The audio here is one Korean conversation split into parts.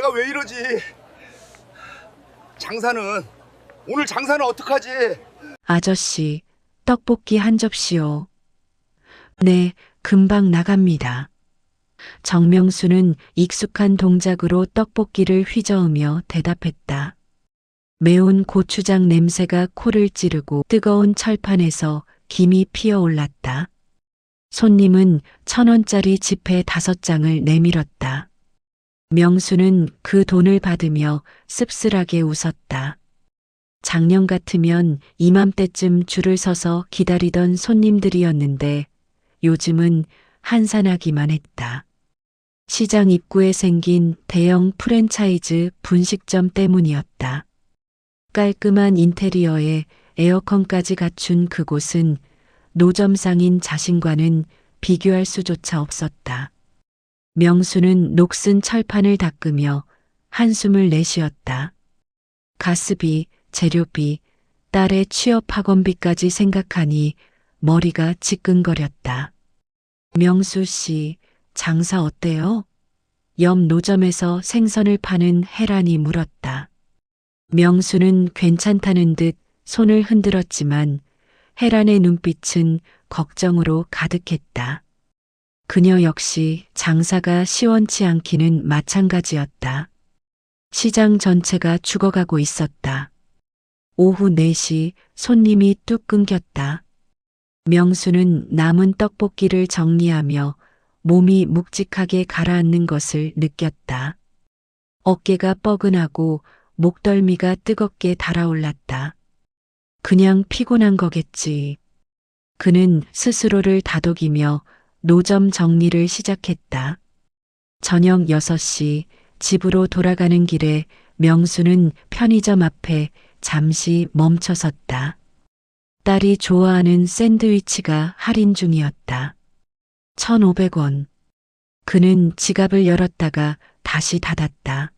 내가 왜 이러지? 장사는 오늘 장사는 어떡하지? 아저씨, 떡볶이 한 접시요. 네, 금방 나갑니다. 정명수는 익숙한 동작으로 떡볶이를 휘저으며 대답했다. 매운 고추장 냄새가 코를 찌르고 뜨거운 철판에서 김이 피어올랐다. 손님은 1,000원짜리 지폐 5장을 내밀었다. 명수는 그 돈을 받으며 씁쓸하게 웃었다. 작년 같으면 이맘때쯤 줄을 서서 기다리던 손님들이었는데 요즘은 한산하기만 했다. 시장 입구에 생긴 대형 프랜차이즈 분식점 때문이었다. 깔끔한 인테리어에 에어컨까지 갖춘 그곳은 노점상인 자신과는 비교할 수조차 없었다. 명수는 녹슨 철판을 닦으며 한숨을 내쉬었다. 가스비, 재료비, 딸의 취업 학원비까지 생각하니 머리가 지끈거렸다. 명수 씨, 장사 어때요? 옆 노점에서 생선을 파는 혜란이 물었다. 명수는 괜찮다는 듯 손을 흔들었지만 혜란의 눈빛은 걱정으로 가득했다. 그녀 역시 장사가 시원치 않기는 마찬가지였다. 시장 전체가 죽어가고 있었다. 오후 4시 손님이 뚝 끊겼다. 명수는 남은 떡볶이를 정리하며 몸이 묵직하게 가라앉는 것을 느꼈다. 어깨가 뻐근하고 목덜미가 뜨겁게 달아올랐다. 그냥 피곤한 거겠지. 그는 스스로를 다독이며 노점 정리를 시작했다. 저녁 6시 집으로 돌아가는 길에 명수는 편의점 앞에 잠시 멈춰섰다. 딸이 좋아하는 샌드위치가 할인 중이었다. 1,500원. 그는 지갑을 열었다가 다시 닫았다.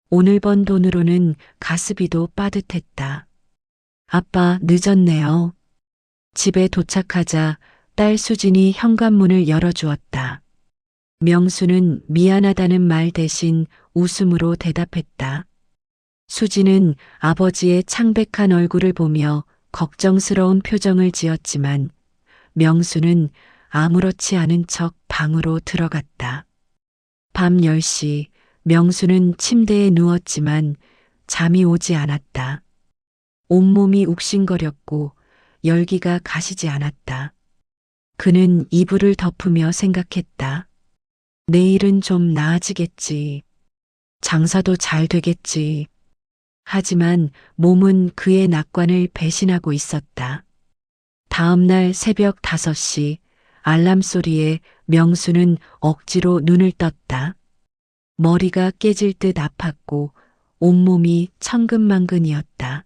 오늘 번 돈으로는 가스비도 빠듯했다. 아빠 늦었네요. 집에 도착하자 딸 수진이 현관문을 열어주었다. 명수는 미안하다는 말 대신 웃음으로 대답했다. 수진은 아버지의 창백한 얼굴을 보며 걱정스러운 표정을 지었지만 명수는 아무렇지 않은 척 방으로 들어갔다. 밤 10시 명수는 침대에 누웠지만 잠이 오지 않았다. 온몸이 욱신거렸고 열기가 가시지 않았다. 그는 이불을 덮으며 생각했다. 내일은 좀 나아지겠지. 장사도 잘 되겠지. 하지만 몸은 그의 낙관을 배신하고 있었다. 다음 날 새벽 5시 알람 소리에 명수는 억지로 눈을 떴다. 머리가 깨질 듯 아팠고 온몸이 천근만근이었다.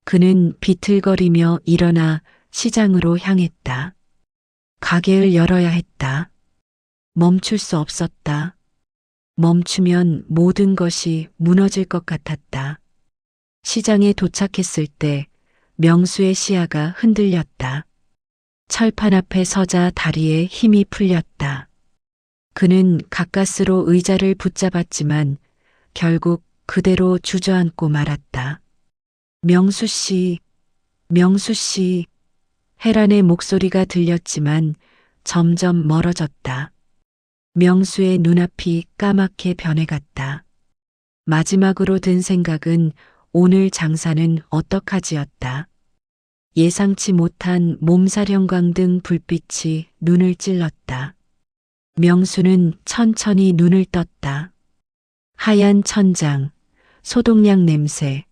그는 비틀거리며 일어나 시장으로 향했다. 가게를 열어야 했다. 멈출 수 없었다. 멈추면 모든 것이 무너질 것 같았다. 시장에 도착했을 때 명수의 시야가 흔들렸다. 철판 앞에 서자 다리에 힘이 풀렸다. 그는 가까스로 의자를 붙잡았지만 결국 그대로 주저앉고 말았다. 명수 씨, 명수 씨. 혜란의 목소리가 들렸지만 점점 멀어졌다. 명수의 눈앞이 까맣게 변해갔다. 마지막으로 든 생각은 오늘 장사는 어떡하지였다. 예상치 못한 몸살형광 등 불빛이 눈을 찔렀다. 명수는 천천히 눈을 떴다. 하얀 천장, 소독약 냄새,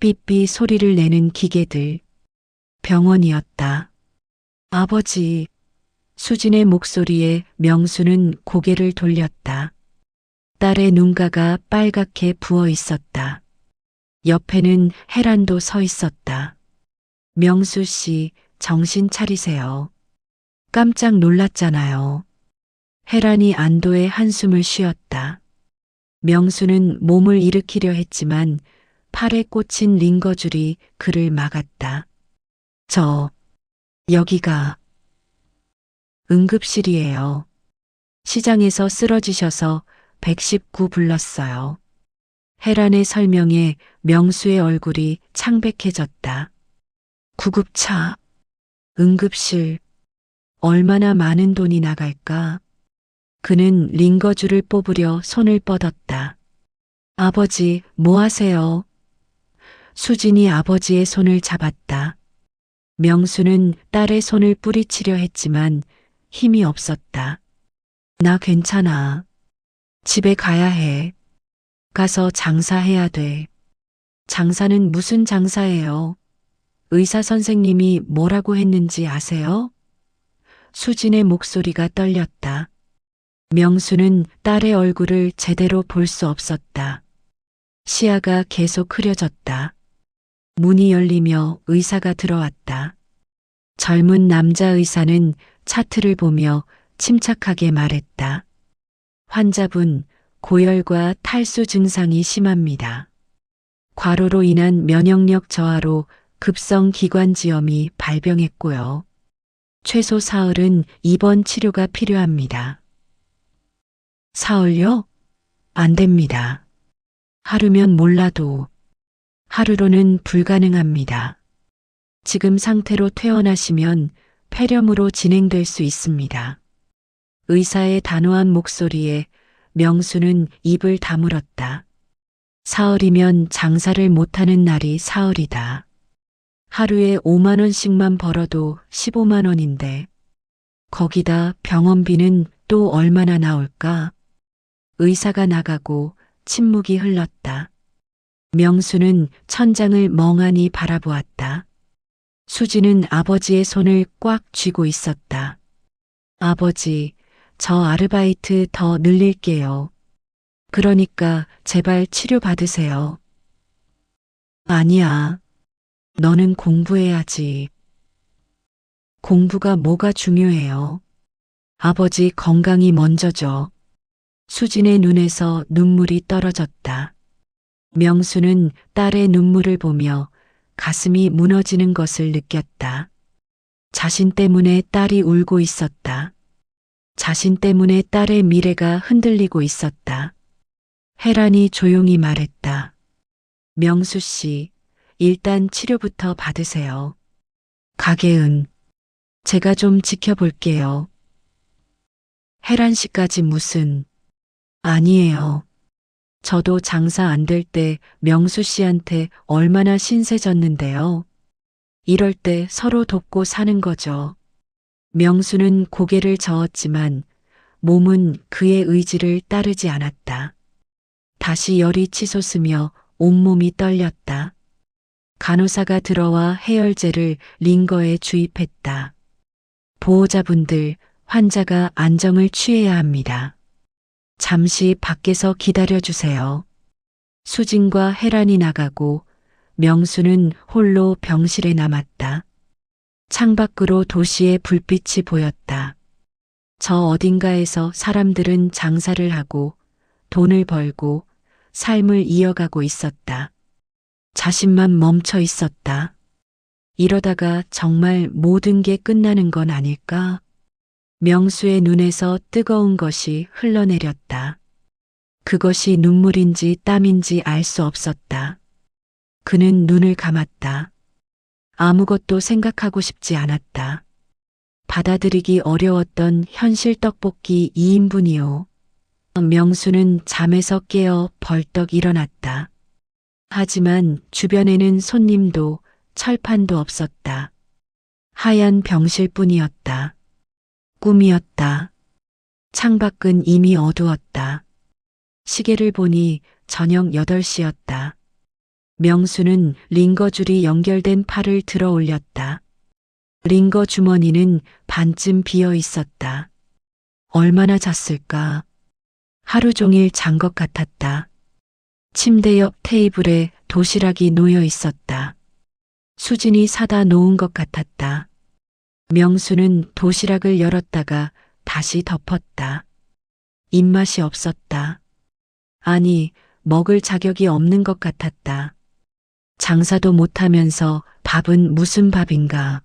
삐삐 소리를 내는 기계들. 병원이었다. 아버지. 수진의 목소리에 명수는 고개를 돌렸다. 딸의 눈가가 빨갛게 부어 있었다. 옆에는 혜란도 서 있었다. 명수 씨, 정신 차리세요. 깜짝 놀랐잖아요. 혜란이 안도의 한숨을 쉬었다. 명수는 몸을 일으키려 했지만 팔에 꽂힌 링거줄이 그를 막았다. 여기가 응급실이에요. 시장에서 쓰러지셔서 119 불렀어요. 혜란의 설명에 명수의 얼굴이 창백해졌다. 구급차, 응급실, 얼마나 많은 돈이 나갈까? 그는 링거줄을 뽑으려 손을 뻗었다. 아버지, 뭐 하세요? 수진이 아버지의 손을 잡았다. 명수는 딸의 손을 뿌리치려 했지만 힘이 없었다. 나 괜찮아. 집에 가야 해. 가서 장사해야 돼. 장사는 무슨 장사예요? 의사 선생님이 뭐라고 했는지 아세요? 수진의 목소리가 떨렸다. 명수는 딸의 얼굴을 제대로 볼 수 없었다. 시야가 계속 흐려졌다. 문이 열리며 의사가 들어왔다. 젊은 남자 의사는 차트를 보며 침착하게 말했다. 환자분, 고열과 탈수 증상이 심합니다. 과로로 인한 면역력 저하로 급성 기관지염이 발병했고요. 최소 사흘은 입원 치료가 필요합니다. 사흘요? 안 됩니다. 하루면 몰라도 하루로는 불가능합니다. 지금 상태로 퇴원하시면 폐렴으로 진행될 수 있습니다. 의사의 단호한 목소리에 명수는 입을 다물었다. 사흘이면 장사를 못하는 날이 사흘이다. 하루에 5만 원씩만 벌어도 15만 원인데 거기다 병원비는 또 얼마나 나올까? 의사가 나가고 침묵이 흘렀다. 명수는 천장을 멍하니 바라보았다. 수지는 아버지의 손을 꽉 쥐고 있었다. 아버지, 저 아르바이트 더 늘릴게요. 그러니까 제발 치료받으세요. 아니야. 너는 공부해야지. 공부가 뭐가 중요해요? 아버지 건강이 먼저죠. 수진의 눈에서 눈물이 떨어졌다. 명수는 딸의 눈물을 보며 가슴이 무너지는 것을 느꼈다. 자신 때문에 딸이 울고 있었다. 자신 때문에 딸의 미래가 흔들리고 있었다. 혜란이 조용히 말했다. 명수 씨, 일단 치료부터 받으세요. 가게은 제가 좀 지켜볼게요. 혜란 씨까지 무슨... 아니에요. 저도 장사 안 될 때 명수 씨한테 얼마나 신세졌는데요. 이럴 때 서로 돕고 사는 거죠. 명수는 고개를 저었지만 몸은 그의 의지를 따르지 않았다. 다시 열이 치솟으며 온몸이 떨렸다. 간호사가 들어와 해열제를 링거에 주입했다. 보호자분들, 환자가 안정을 취해야 합니다. 잠시 밖에서 기다려주세요. 수진과 혜란이 나가고 명수는 홀로 병실에 남았다. 창밖으로 도시의 불빛이 보였다. 저 어딘가에서 사람들은 장사를 하고 돈을 벌고 삶을 이어가고 있었다. 자신만 멈춰 있었다. 이러다가 정말 모든 게 끝나는 건 아닐까? 명수의 눈에서 뜨거운 것이 흘러내렸다. 그것이 눈물인지 땀인지 알 수 없었다. 그는 눈을 감았다. 아무것도 생각하고 싶지 않았다. 받아들이기 어려웠던 현실 떡볶이 2인분이요. 명수는 잠에서 깨어 벌떡 일어났다. 하지만 주변에는 손님도 철판도 없었다. 하얀 병실뿐이었다. 꿈이었다. 창밖은 이미 어두웠다. 시계를 보니 저녁 8시였다. 명수는 링거줄이 연결된 팔을 들어 올렸다. 링거 주머니는 반쯤 비어 있었다. 얼마나 잤을까? 하루 종일 잔 것 같았다. 침대 옆 테이블에 도시락이 놓여 있었다. 수진이 사다 놓은 것 같았다. 명수는 도시락을 열었다가 다시 덮었다. 입맛이 없었다. 아니, 먹을 자격이 없는 것 같았다. 장사도 못하면서 밥은 무슨 밥인가.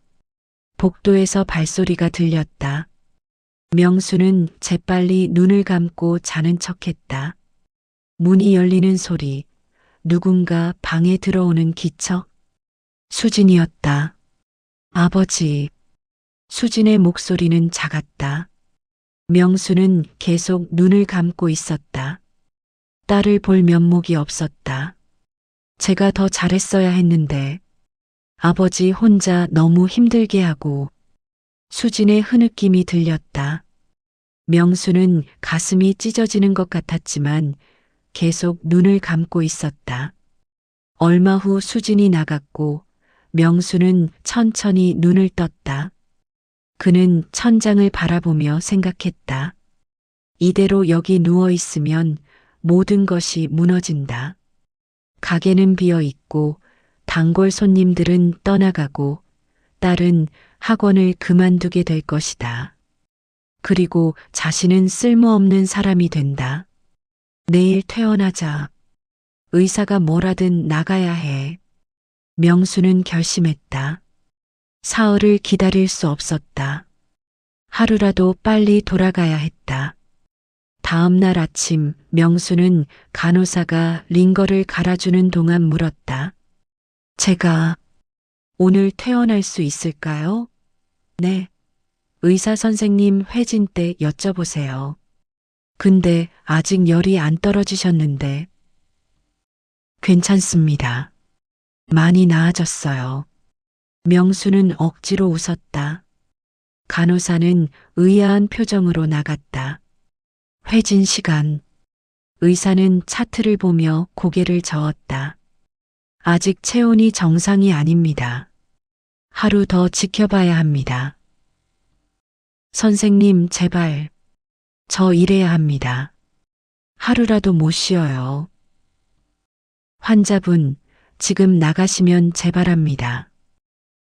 복도에서 발소리가 들렸다. 명수는 재빨리 눈을 감고 자는 척했다. 문이 열리는 소리, 누군가 방에 들어오는 기척. 수진이었다. 아버지. 수진의 목소리는 작았다. 명수는 계속 눈을 감고 있었다. 딸을 볼 면목이 없었다. 제가 더 잘했어야 했는데 아버지 혼자 너무 힘들게 하고. 수진의 흐느낌이 들렸다. 명수는 가슴이 찢어지는 것 같았지만 계속 눈을 감고 있었다. 얼마 후 수진이 나갔고 명수는 천천히 눈을 떴다. 그는 천장을 바라보며 생각했다. 이대로 여기 누워 있으면 모든 것이 무너진다. 가게는 비어 있고 단골 손님들은 떠나가고 딸은 학원을 그만두게 될 것이다. 그리고 자신은 쓸모없는 사람이 된다. 내일 퇴원하자. 의사가 뭐라든 나가야 해. 명수는 결심했다. 사흘을 기다릴 수 없었다. 하루라도 빨리 돌아가야 했다. 다음 날 아침 명수는 간호사가 링거를 갈아주는 동안 물었다. 제가 오늘 퇴원할 수 있을까요? 네. 의사 선생님 회진 때 여쭤보세요. 근데 아직 열이 안 떨어지셨는데. 괜찮습니다. 많이 나아졌어요. 명수는 억지로 웃었다. 간호사는 의아한 표정으로 나갔다. 회진 시간. 의사는 차트를 보며 고개를 저었다. 아직 체온이 정상이 아닙니다. 하루 더 지켜봐야 합니다. 선생님, 제발. 저 일해야 합니다. 하루라도 못 쉬어요. 환자분, 지금 나가시면 재발합니다.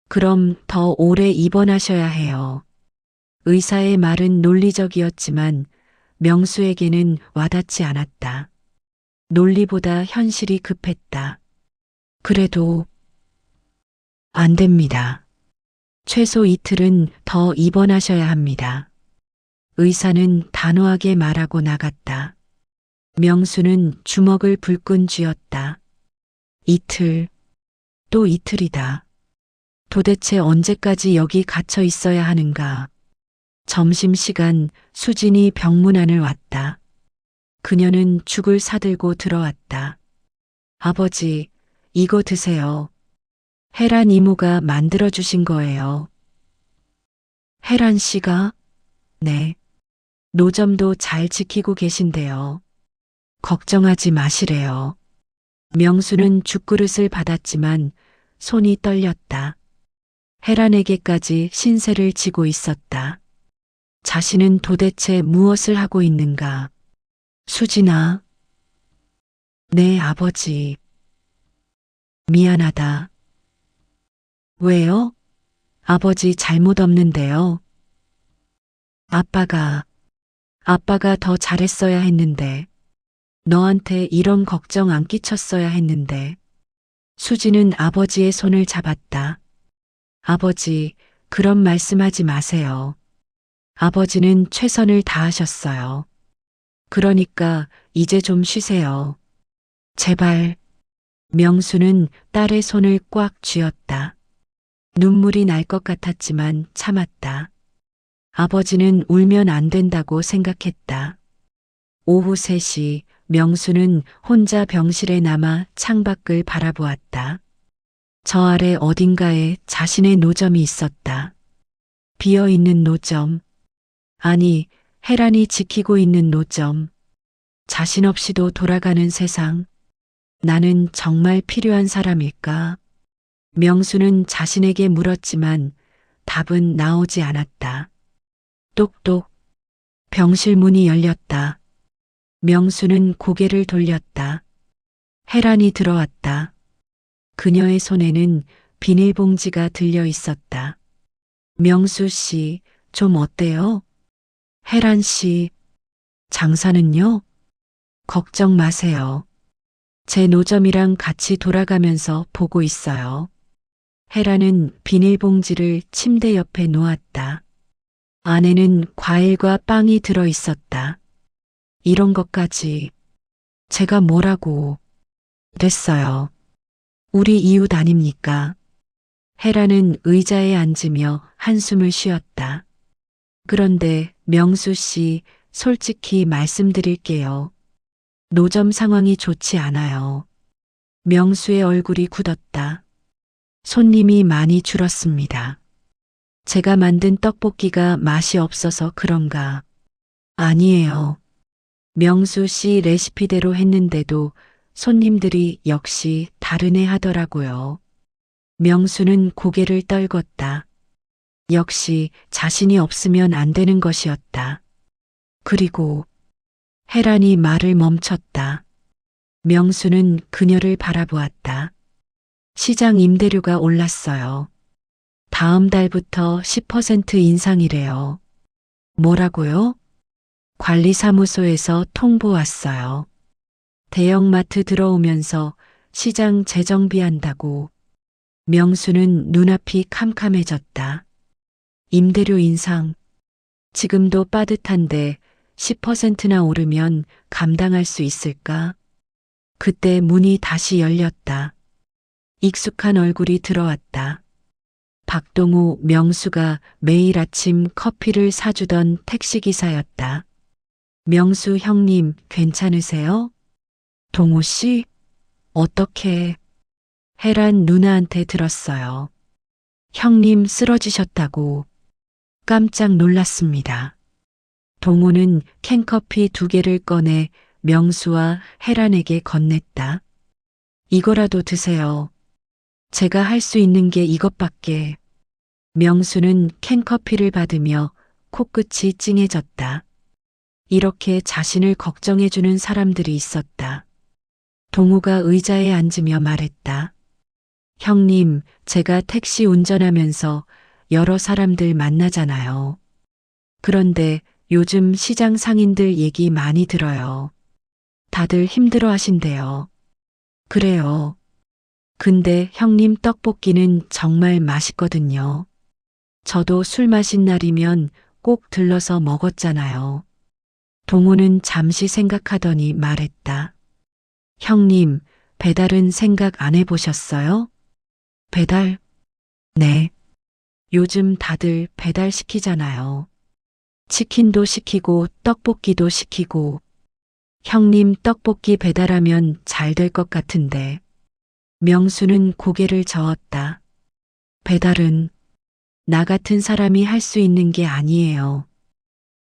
그럼 더 오래 입원하셔야 해요. 의사의 말은 논리적이었지만 명수에게는 와닿지 않았다. 논리보다 현실이 급했다. 그래도 안 됩니다. 최소 이틀은 더 입원하셔야 합니다. 의사는 단호하게 말하고 나갔다. 명수는 주먹을 불끈 쥐었다. 이틀, 또 이틀이다. 도대체 언제까지 여기 갇혀 있어야 하는가? 점심시간 수진이 병문안을 왔다. 그녀는 죽을 사들고 들어왔다. 아버지, 이거 드세요. 혜란 이모가 만들어주신 거예요. 혜란 씨가? 네. 노점도 잘 지키고 계신데요. 걱정하지 마시래요. 명수는 죽그릇을 받았지만 손이 떨렸다. 혜란에게까지 신세를 지고 있었다. 자신은 도대체 무엇을 하고 있는가? 수진아. 네, 아버지. 미안하다. 왜요? 아버지 잘못 없는데요. 아빠가 더 잘했어야 했는데. 너한테 이런 걱정 안 끼쳤어야 했는데. 수지는 아버지의 손을 잡았다. 아버지, 그런 말씀하지 마세요. 아버지는 최선을 다하셨어요. 그러니까 이제 좀 쉬세요. 제발. 명수는 딸의 손을 꽉 쥐었다. 눈물이 날 것 같았지만 참았다. 아버지는 울면 안 된다고 생각했다. 오후 3시 명수는 혼자 병실에 남아 창밖을 바라보았다. 저 아래 어딘가에 자신의 노점이 있었다. 비어있는 노점. 아니, 혜란이 지키고 있는 노점. 자신 없이도 돌아가는 세상. 나는 정말 필요한 사람일까? 명수는 자신에게 물었지만 답은 나오지 않았다. 똑똑. 병실 문이 열렸다. 명수는 고개를 돌렸다. 혜란이 들어왔다. 그녀의 손에는 비닐봉지가 들려 있었다. 명수 씨, 좀 어때요? 혜란 씨, 장사는요? 걱정 마세요. 제 노점이랑 같이 돌아가면서 보고 있어요. 혜란은 비닐봉지를 침대 옆에 놓았다. 안에는 과일과 빵이 들어 있었다. 이런 것까지 제가 뭐라고 됐어요. 우리 이웃 아닙니까? 헤라는 의자에 앉으며 한숨을 쉬었다. 그런데 명수 씨, 솔직히 말씀드릴게요. 노점 상황이 좋지 않아요. 명수의 얼굴이 굳었다. 손님이 많이 줄었습니다. 제가 만든 떡볶이가 맛이 없어서 그런가? 아니에요. 명수 씨 레시피대로 했는데도 손님들이 역시 다르네 하더라고요. 명수는 고개를 떨궜다. 역시 자신이 없으면 안 되는 것이었다. 그리고 혜란이 말을 멈췄다. 명수는 그녀를 바라보았다. 시장 임대료가 올랐어요. 다음 달부터 10% 인상이래요. 뭐라고요? 관리사무소에서 통보 왔어요. 대형마트 들어오면서 시장 재정비한다고. 명수는 눈앞이 캄캄해졌다. 임대료 인상. 지금도 빠듯한데 10%나 오르면 감당할 수 있을까? 그때 문이 다시 열렸다. 익숙한 얼굴이 들어왔다. 박동우, 명수가 매일 아침 커피를 사주던 택시기사였다. 명수 형님, 괜찮으세요? 동우 씨? 어떻게? 혜란 누나한테 들었어요. 형님 쓰러지셨다고. 깜짝 놀랐습니다. 동우는 캔커피 2개를 꺼내 명수와 혜란에게 건넸다. 이거라도 드세요. 제가 할 수 있는 게 이것밖에. 명수는 캔커피를 받으며 코끝이 찡해졌다. 이렇게 자신을 걱정해주는 사람들이 있었다. 동우가 의자에 앉으며 말했다. 형님, 제가 택시 운전하면서 여러 사람들 만나잖아요. 그런데 요즘 시장 상인들 얘기 많이 들어요. 다들 힘들어 하신대요. 그래요. 근데 형님 떡볶이는 정말 맛있거든요. 저도 술 마신 날이면 꼭 들러서 먹었잖아요. 동우는 잠시 생각하더니 말했다. 형님, 배달은 생각 안 해보셨어요? 배달? 네. 요즘 다들 배달 시키잖아요. 치킨도 시키고 떡볶이도 시키고. 형님 떡볶이 배달하면 잘 될 것 같은데. 명수는 고개를 저었다. 배달은 나 같은 사람이 할 수 있는 게 아니에요.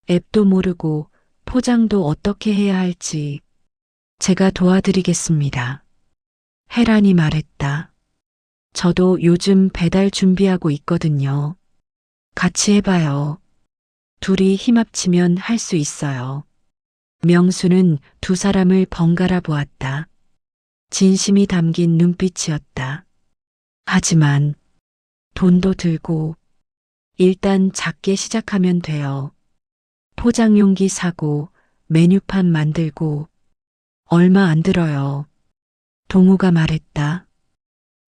앱도 모르고 포장도 어떻게 해야 할지. 제가 도와드리겠습니다. 혜란이 말했다. 저도 요즘 배달 준비하고 있거든요. 같이 해봐요. 둘이 힘 합치면 할 수 있어요. 명수는 두 사람을 번갈아 보았다. 진심이 담긴 눈빛이었다. 하지만 돈도 들고 일단 작게 시작하면 돼요. 포장용기 사고 메뉴판 만들고 얼마 안 들어요. 동우가 말했다.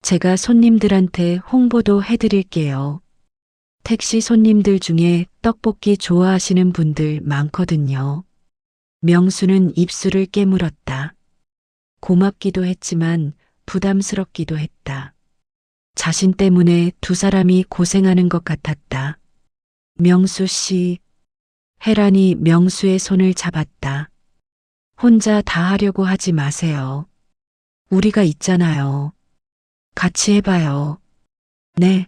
제가 손님들한테 홍보도 해드릴게요. 택시 손님들 중에 떡볶이 좋아하시는 분들 많거든요. 명수는 입술을 깨물었다. 고맙기도 했지만 부담스럽기도 했다. 자신 때문에 두 사람이 고생하는 것 같았다. 명수 씨, 혜란이 명수의 손을 잡았다. 혼자 다 하려고 하지 마세요. 우리가 있잖아요. 같이 해봐요. 네.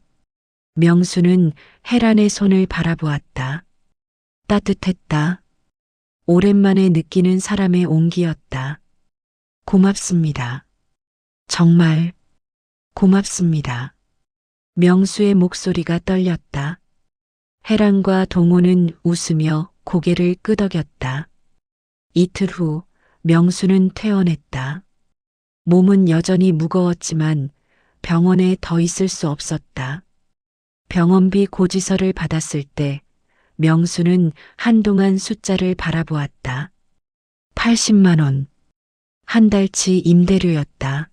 명수는 혜란의 손을 바라보았다. 따뜻했다. 오랜만에 느끼는 사람의 온기였다. 고맙습니다. 정말 고맙습니다. 명수의 목소리가 떨렸다. 혜란과 동호는 웃으며 고개를 끄덕였다. 이틀 후 명수는 퇴원했다. 몸은 여전히 무거웠지만 병원에 더 있을 수 없었다. 병원비 고지서를 받았을 때 명수는 한동안 숫자를 바라보았다. 80만 원. 한 달치 임대료였다.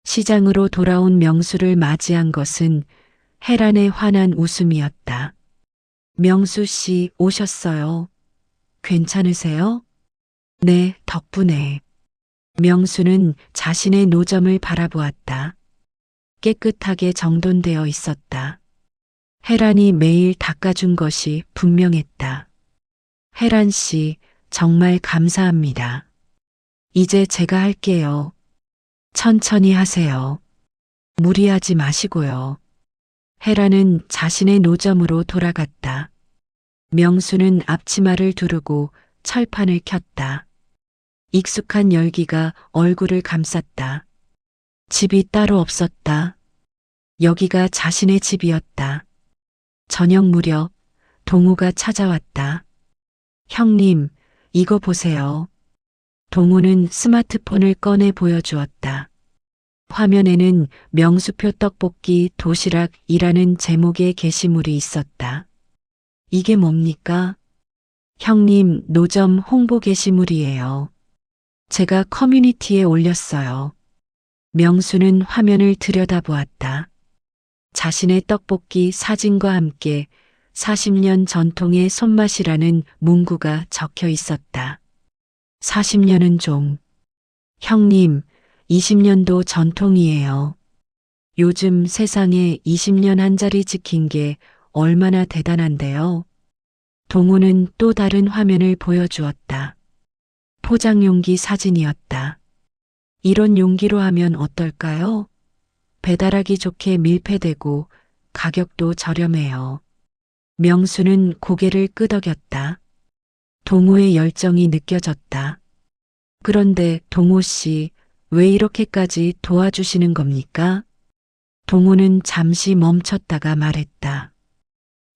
시장으로 돌아온 명수를 맞이한 것은 혜란의 환한 웃음이었다. 명수 씨 오셨어요. 괜찮으세요? 네, 덕분에. 명수는 자신의 노점을 바라보았다. 깨끗하게 정돈되어 있었다. 혜란이 매일 닦아준 것이 분명했다. 혜란 씨, 정말 감사합니다. 이제 제가 할게요. 천천히 하세요. 무리하지 마시고요. 혜란은 자신의 노점으로 돌아갔다. 명수는 앞치마를 두르고 철판을 켰다. 익숙한 열기가 얼굴을 감쌌다. 집이 따로 없었다. 여기가 자신의 집이었다. 저녁 무렵 동우가 찾아왔다. 형님, 이거 보세요. 동우는 스마트폰을 꺼내 보여주었다. 화면에는 명수표 떡볶이 도시락이라는 제목의 게시물이 있었다. 이게 뭡니까? 형님, 노점 홍보 게시물이에요. 제가 커뮤니티에 올렸어요. 명수는 화면을 들여다보았다. 자신의 떡볶이 사진과 함께 40년 전통의 손맛이라는 문구가 적혀 있었다. 40년은 좀. 형님, 20년도 전통이에요. 요즘 세상에 20년 한 자리 지킨 게 얼마나 대단한데요. 동우는 또 다른 화면을 보여주었다. 포장 용기 사진이었다. 이런 용기로 하면 어떨까요? 배달하기 좋게 밀폐되고 가격도 저렴해요. 명수는 고개를 끄덕였다. 동호의 열정이 느껴졌다. 그런데 동호 씨, 왜 이렇게까지 도와주시는 겁니까? 동호는 잠시 멈췄다가 말했다.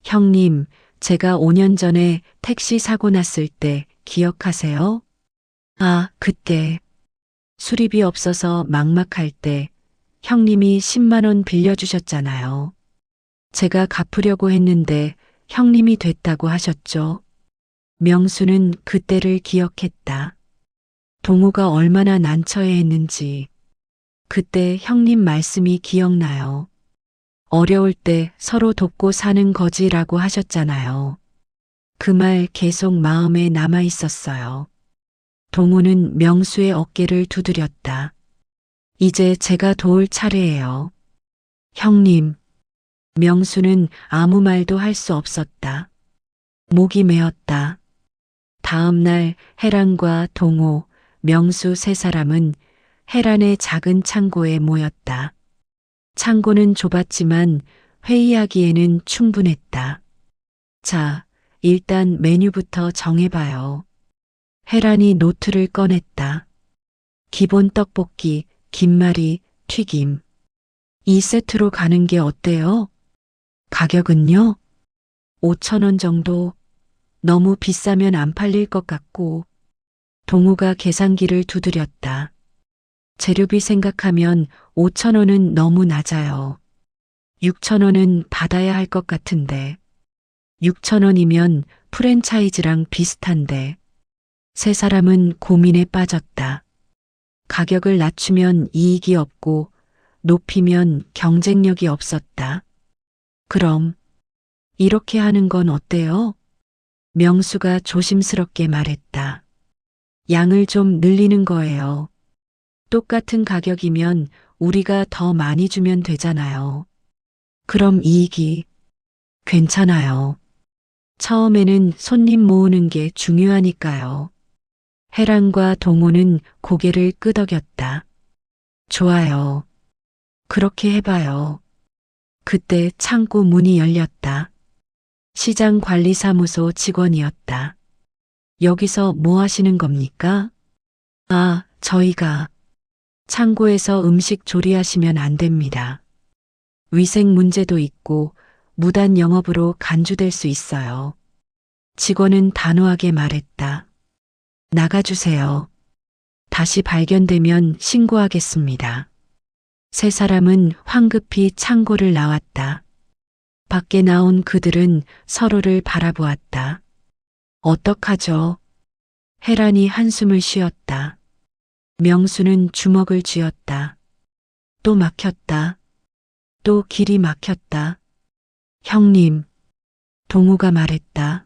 형님, 제가 5년 전에 택시 사고 났을 때 기억하세요? 아, 그때. 수리비 없어서 막막할 때 형님이 10만 원 빌려주셨잖아요. 제가 갚으려고 했는데 형님이 됐다고 하셨죠. 명수는 그때를 기억했다. 동호가 얼마나 난처해했는지. 그때 형님 말씀이 기억나요. 어려울 때 서로 돕고 사는 거지라고 하셨잖아요. 그 말 계속 마음에 남아 있었어요. 동호는 명수의 어깨를 두드렸다. 이제 제가 도울 차례예요. 형님. 명수는 아무 말도 할 수 없었다. 목이 메었다. 다음 날 혜란과 동호, 명수 세 사람은 혜란의 작은 창고에 모였다. 창고는 좁았지만 회의하기에는 충분했다. 자, 일단 메뉴부터 정해봐요. 혜란이 노트를 꺼냈다. 기본 떡볶이, 김말이, 튀김. 이 세트로 가는 게 어때요? 가격은요? 5천 원 정도. 너무 비싸면 안 팔릴 것 같고. 동우가 계산기를 두드렸다. 재료비 생각하면 5천 원은 너무 낮아요. 6천 원은 받아야 할 것 같은데. 6천 원이면 프랜차이즈랑 비슷한데. 세 사람은 고민에 빠졌다. 가격을 낮추면 이익이 없고 높이면 경쟁력이 없었다. 그럼 이렇게 하는 건 어때요? 명수가 조심스럽게 말했다. 양을 좀 늘리는 거예요. 똑같은 가격이면 우리가 더 많이 주면 되잖아요. 그럼 이익이 괜찮아요. 처음에는 손님 모으는 게 중요하니까요. 혜란과 동호는 고개를 끄덕였다. 좋아요. 그렇게 해봐요. 그때 창고 문이 열렸다. 시장관리사무소 직원이었다. 여기서 뭐 하시는 겁니까? 아, 저희가 창고에서 음식 조리하시면 안 됩니다. 위생 문제도 있고 무단 영업으로 간주될 수 있어요. 직원은 단호하게 말했다. 나가주세요. 다시 발견되면 신고하겠습니다. 세 사람은 황급히 창고를 나왔다. 밖에 나온 그들은 서로를 바라보았다. 어떡하죠? 혜란이 한숨을 쉬었다. 명수는 주먹을 쥐었다. 또 막혔다. 또 길이 막혔다. 형님. 동우가 말했다.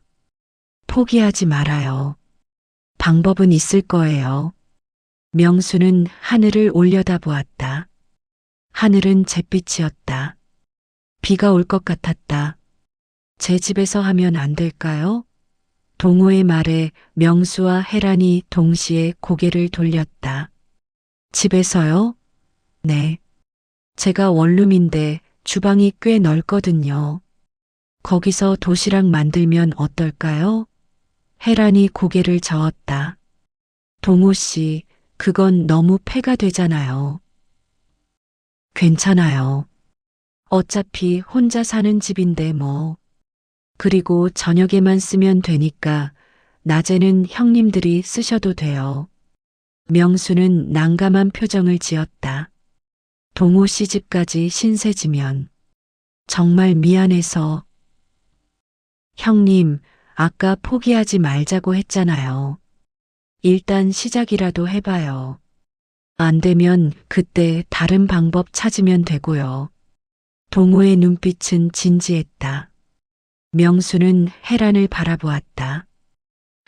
포기하지 말아요. 방법은 있을 거예요. 명수는 하늘을 올려다보았다. 하늘은 잿빛이었다. 비가 올 것 같았다. 제 집에서 하면 안 될까요? 동우의 말에 명수와 혜란이 동시에 고개를 돌렸다. 집에서요? 네. 제가 원룸인데 주방이 꽤 넓거든요. 거기서 도시락 만들면 어떨까요? 혜란이 고개를 저었다. 동우 씨, 그건 너무 폐가 되잖아요. 괜찮아요. 어차피 혼자 사는 집인데 뭐. 그리고 저녁에만 쓰면 되니까 낮에는 형님들이 쓰셔도 돼요. 명수는 난감한 표정을 지었다. 동호 씨 집까지 신세지면 정말 미안해서. 형님, 아까 포기하지 말자고 했잖아요. 일단 시작이라도 해봐요. 안 되면 그때 다른 방법 찾으면 되고요. 동호의 눈빛은 진지했다. 명수는 혜란을 바라보았다.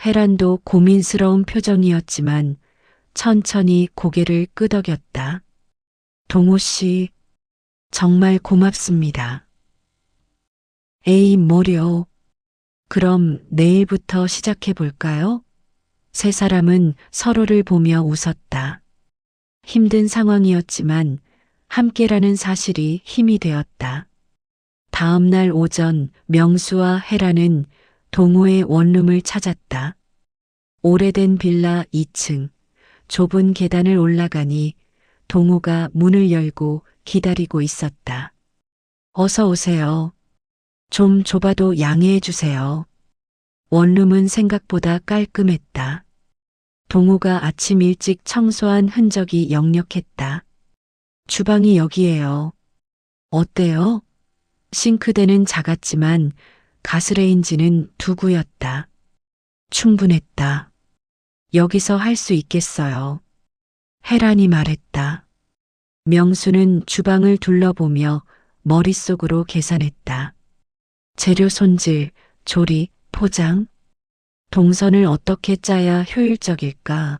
혜란도 고민스러운 표정이었지만 천천히 고개를 끄덕였다. 동호 씨, 정말 고맙습니다. 에이, 뭐려. 그럼 내일부터 시작해 볼까요? 세 사람은 서로를 보며 웃었다. 힘든 상황이었지만 함께라는 사실이 힘이 되었다. 다음 날 오전 명수와 혜란은 동호의 원룸을 찾았다. 오래된 빌라 2층, 좁은 계단을 올라가니 동호가 문을 열고 기다리고 있었다. 어서 오세요. 좀 좁아도 양해해 주세요. 원룸은 생각보다 깔끔했다. 동호가 아침 일찍 청소한 흔적이 역력했다. 주방이 여기예요. 어때요? 싱크대는 작았지만 가스레인지는 두 구였다. 충분했다. 여기서 할 수 있겠어요. 혜란이 말했다. 명수는 주방을 둘러보며 머릿속으로 계산했다. 재료 손질, 조리, 포장. 동선을 어떻게 짜야 효율적일까?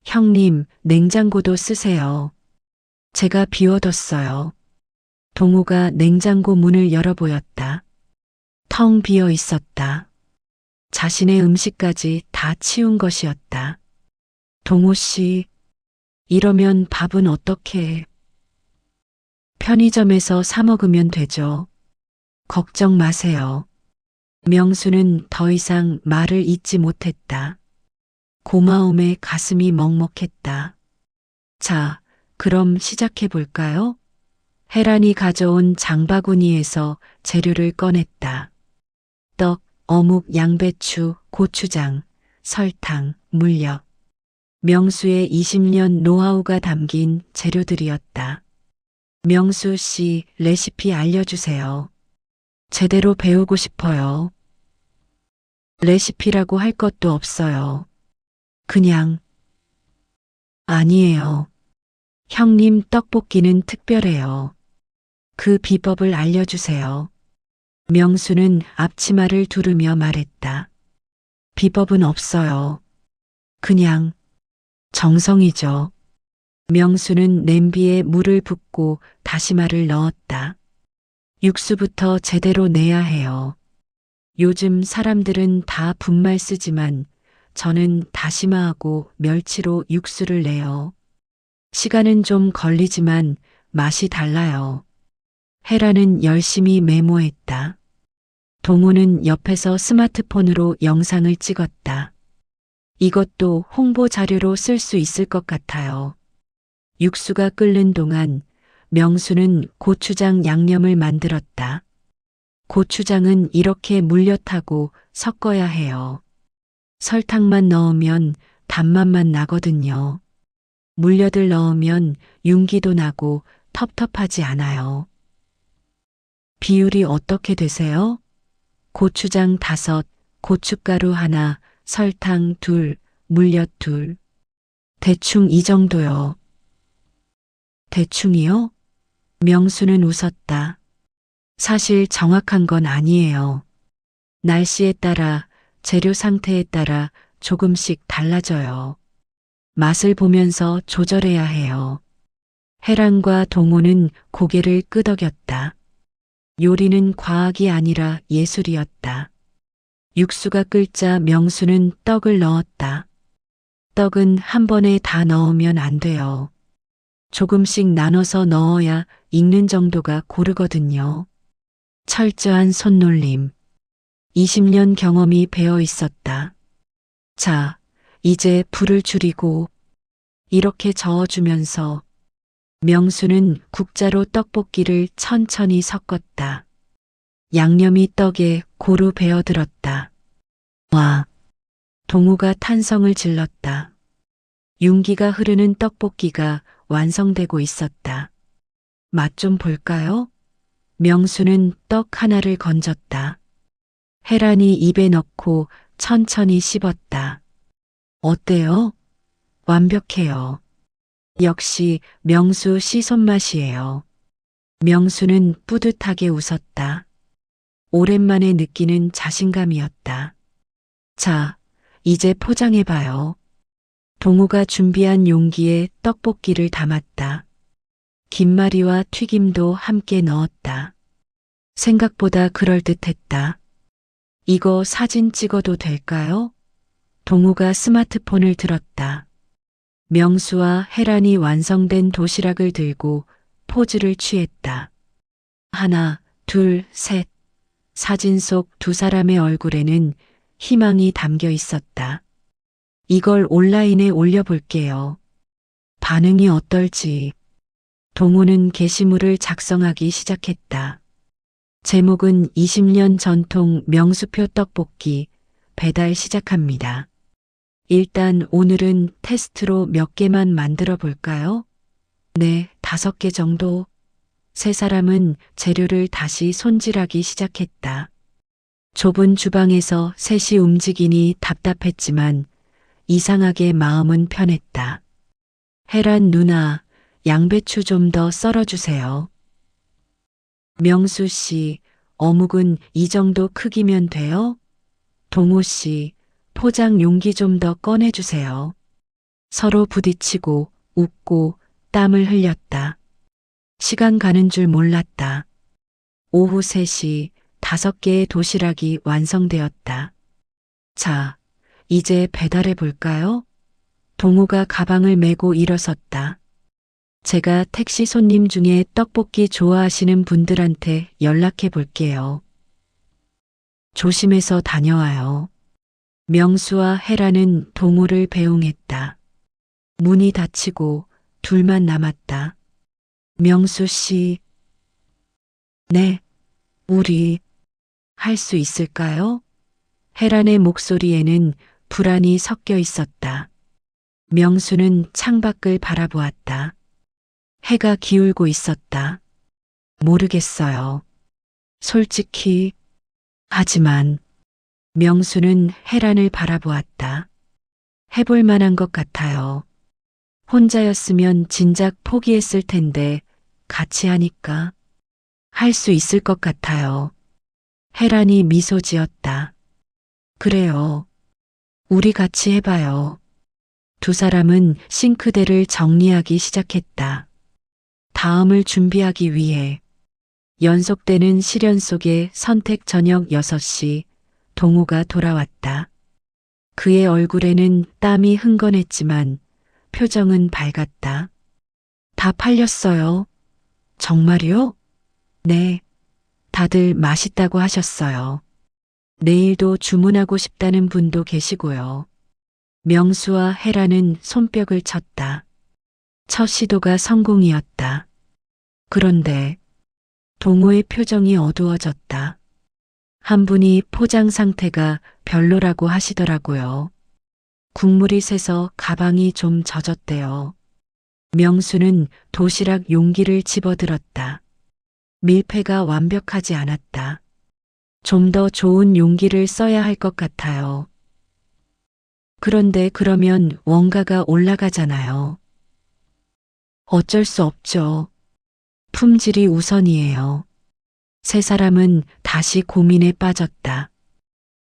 형님, 냉장고도 쓰세요. 제가 비워뒀어요. 동우가 냉장고 문을 열어보였다. 텅 비어 있었다. 자신의 음식까지 다 치운 것이었다. 동우 씨, 이러면 밥은 어떻게 해? 편의점에서 사 먹으면 되죠. 걱정 마세요. 명수는 더 이상 말을 잇지 못했다. 고마움에 가슴이 먹먹했다. 자, 그럼 시작해 볼까요? 혜란이 가져온 장바구니에서 재료를 꺼냈다. 떡, 어묵, 양배추, 고추장, 설탕, 물엿. 명수의 20년 노하우가 담긴 재료들이었다. 명수 씨, 레시피 알려주세요. 제대로 배우고 싶어요. 레시피라고 할 것도 없어요. 그냥. 아니에요. 형님 떡볶이는 특별해요. 그 비법을 알려주세요. 명수는 앞치마를 두르며 말했다. 비법은 없어요. 그냥 정성이죠. 명수는 냄비에 물을 붓고 다시마를 넣었다. 육수부터 제대로 내야 해요. 요즘 사람들은 다 분말 쓰지만 저는 다시마하고 멸치로 육수를 내요. 시간은 좀 걸리지만 맛이 달라요. 혜라는 열심히 메모했다. 동우는 옆에서 스마트폰으로 영상을 찍었다. 이것도 홍보 자료로 쓸 수 있을 것 같아요. 육수가 끓는 동안 명수는 고추장 양념을 만들었다. 고추장은 이렇게 물엿하고 섞어야 해요. 설탕만 넣으면 단맛만 나거든요. 물엿을 넣으면 윤기도 나고 텁텁하지 않아요. 비율이 어떻게 되세요? 고추장 5, 고춧가루 1, 설탕 2, 물엿 2. 대충 이 정도요. 대충이요? 명수는 웃었다. 사실 정확한 건 아니에요. 날씨에 따라, 재료 상태에 따라 조금씩 달라져요. 맛을 보면서 조절해야 해요. 해란과 동호는 고개를 끄덕였다. 요리는 과학이 아니라 예술이었다. 육수가 끓자 명수는 떡을 넣었다. 떡은 한 번에 다 넣으면 안 돼요. 조금씩 나눠서 넣어야 익는 정도가 고르거든요. 철저한 손놀림. 20년 경험이 배어 있었다. 자, 이제 불을 줄이고 이렇게 저어주면서 명수는 국자로 떡볶이를 천천히 섞었다. 양념이 떡에 고루 배어들었다. 와! 동우가 탄성을 질렀다. 윤기가 흐르는 떡볶이가 완성되고 있었다. 맛 좀 볼까요? 명수는 떡 하나를 건졌다. 해란이 입에 넣고 천천히 씹었다. 어때요? 완벽해요. 역시 명수 씨 손맛이에요. 명수는 뿌듯하게 웃었다. 오랜만에 느끼는 자신감이었다. 자, 이제 포장해봐요. 동우가 준비한 용기에 떡볶이를 담았다. 김말이와 튀김도 함께 넣었다. 생각보다 그럴듯했다. 이거 사진 찍어도 될까요? 동우가 스마트폰을 들었다. 명수와 해란이 완성된 도시락을 들고 포즈를 취했다. 하나, 둘, 셋. 사진 속 두 사람의 얼굴에는 희망이 담겨 있었다. 이걸 온라인에 올려볼게요. 반응이 어떨지. 동우는 게시물을 작성하기 시작했다. 제목은 20년 전통 명수표 떡볶이 배달 시작합니다. 일단 오늘은 테스트로 몇 개만 만들어 볼까요? 네, 5개 정도. 세 사람은 재료를 다시 손질하기 시작했다. 좁은 주방에서 셋이 움직이니 답답했지만 이상하게 마음은 편했다. 해란 누나, 양배추 좀 더 썰어주세요. 명수 씨, 어묵은 이 정도 크기면 돼요? 동호 씨, 포장 용기 좀 더 꺼내주세요. 서로 부딪히고 웃고 땀을 흘렸다. 시간 가는 줄 몰랐다. 오후 3시 5개의 도시락이 완성되었다. 자, 이제 배달해 볼까요? 동우가 가방을 메고 일어섰다. 제가 택시 손님 중에 떡볶이 좋아하시는 분들한테 연락해 볼게요. 조심해서 다녀와요. 명수와 해라는 동우를 배웅했다. 문이 닫히고 둘만 남았다. 명수 씨. 네, 우리 할 수 있을까요? 해란의 목소리에는 불안이 섞여 있었다. 명수는 창밖을 바라보았다. 해가 기울고 있었다. 모르겠어요. 솔직히. 하지만 명수는 해란을 바라보았다. 해볼 만한 것 같아요. 혼자였으면 진작 포기했을 텐데 같이 하니까 할 수 있을 것 같아요. 해란이 미소 지었다. 그래요. 우리 같이 해봐요. 두 사람은 싱크대를 정리하기 시작했다. 다음을 준비하기 위해 연속되는 시련 속에 선택 저녁 6시 동우가 돌아왔다. 그의 얼굴에는 땀이 흥건했지만 표정은 밝았다. 다 팔렸어요. 정말요? 네. 다들 맛있다고 하셨어요. 내일도 주문하고 싶다는 분도 계시고요. 명수와 해라는 손뼉을 쳤다. 첫 시도가 성공이었다. 그런데 동호의 표정이 어두워졌다. 한 분이 포장 상태가 별로라고 하시더라고요. 국물이 새서 가방이 좀 젖었대요. 명수는 도시락 용기를 집어들었다. 밀폐가 완벽하지 않았다. 좀 더 좋은 용기를 써야 할 것 같아요. 그런데 그러면 원가가 올라가잖아요. 어쩔 수 없죠. 품질이 우선이에요. 세 사람은 다시 고민에 빠졌다.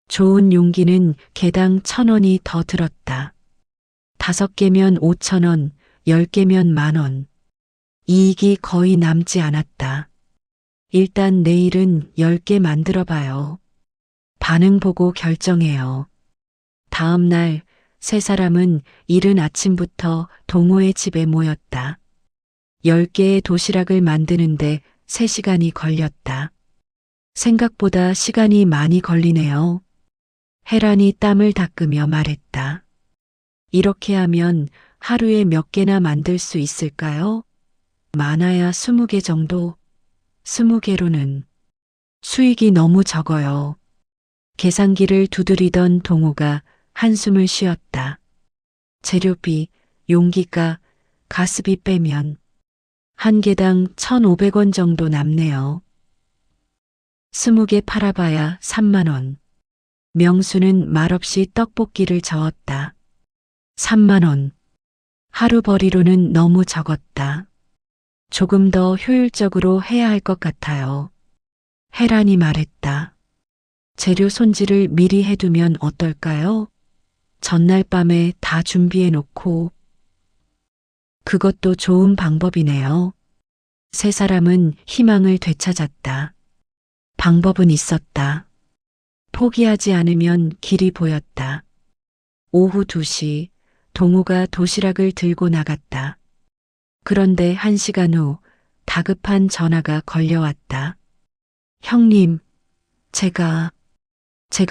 좋은 용기는 개당 1,000원이 더 들었다. 5개면 5,000원, 10개면 10,000원. 이익이 거의 남지 않았다. 일단 내일은 10개 만들어 봐요. 반응 보고 결정해요. 다음 날 세 사람은 이른 아침부터 동호의 집에 모였다. 10개의 도시락을 만드는데 3시간이 걸렸다. 생각보다 시간이 많이 걸리네요. 혜란이 땀을 닦으며 말했다. 이렇게 하면 하루에 몇 개나 만들 수 있을까요? 많아야 20개 정도. 20개로는 수익이 너무 적어요. 계산기를 두드리던 동호가 한숨을 쉬었다. 재료비, 용기가, 가스비 빼면 한 개당 1,500원 정도 남네요. 20개 팔아봐야 3만 원. 명수는 말없이 떡볶이를 저었다. 3만 원. 하루벌이로는 너무 적었다. 조금 더 효율적으로 해야 할 것 같아요. 혜란이 말했다. 재료 손질을 미리 해두면 어떨까요? 전날 밤에 다 준비해 놓고. 그것도 좋은 방법이네요. 세 사람은 희망을 되찾았다. 방법은 있었다. 포기하지 않으면 길이 보였다. 오후 2시 동우가 도시락을 들고 나갔다. 그런데 1시간 후 다급한 전화가 걸려왔다. 형님, 제가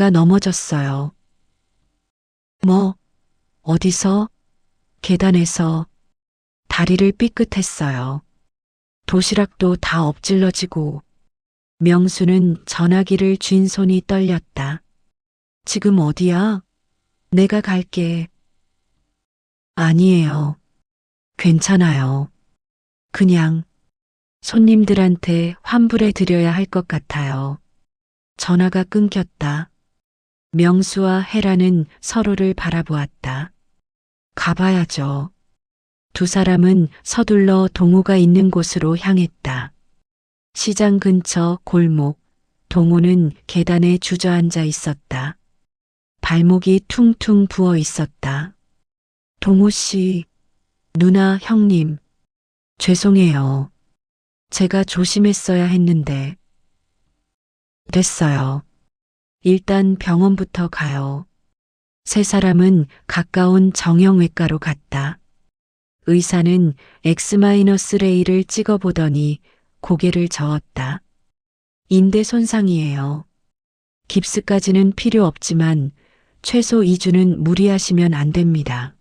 넘어졌어요. 뭐, 어디서? 계단에서 다리를 삐끗했어요. 도시락도 다 엎질러지고. 명수는 전화기를 쥔 손이 떨렸다. 지금 어디야? 내가 갈게. 아니에요. 괜찮아요. 그냥 손님들한테 환불해 드려야 할 것 같아요. 전화가 끊겼다. 명수와 혜라는 서로를 바라보았다. 가봐야죠. 두 사람은 서둘러 동호가 있는 곳으로 향했다. 시장 근처 골목, 동호는 계단에 주저앉아 있었다. 발목이 퉁퉁 부어 있었다. 동호 씨, 누나, 형님, 죄송해요. 제가 조심했어야 했는데. 됐어요. 일단 병원부터 가요. 세 사람은 가까운 정형외과로 갔다. 의사는 X-레이를 찍어보더니 고개를 저었다. 인대 손상이에요. 깁스까지는 필요 없지만 최소 2주는 무리하시면 안 됩니다.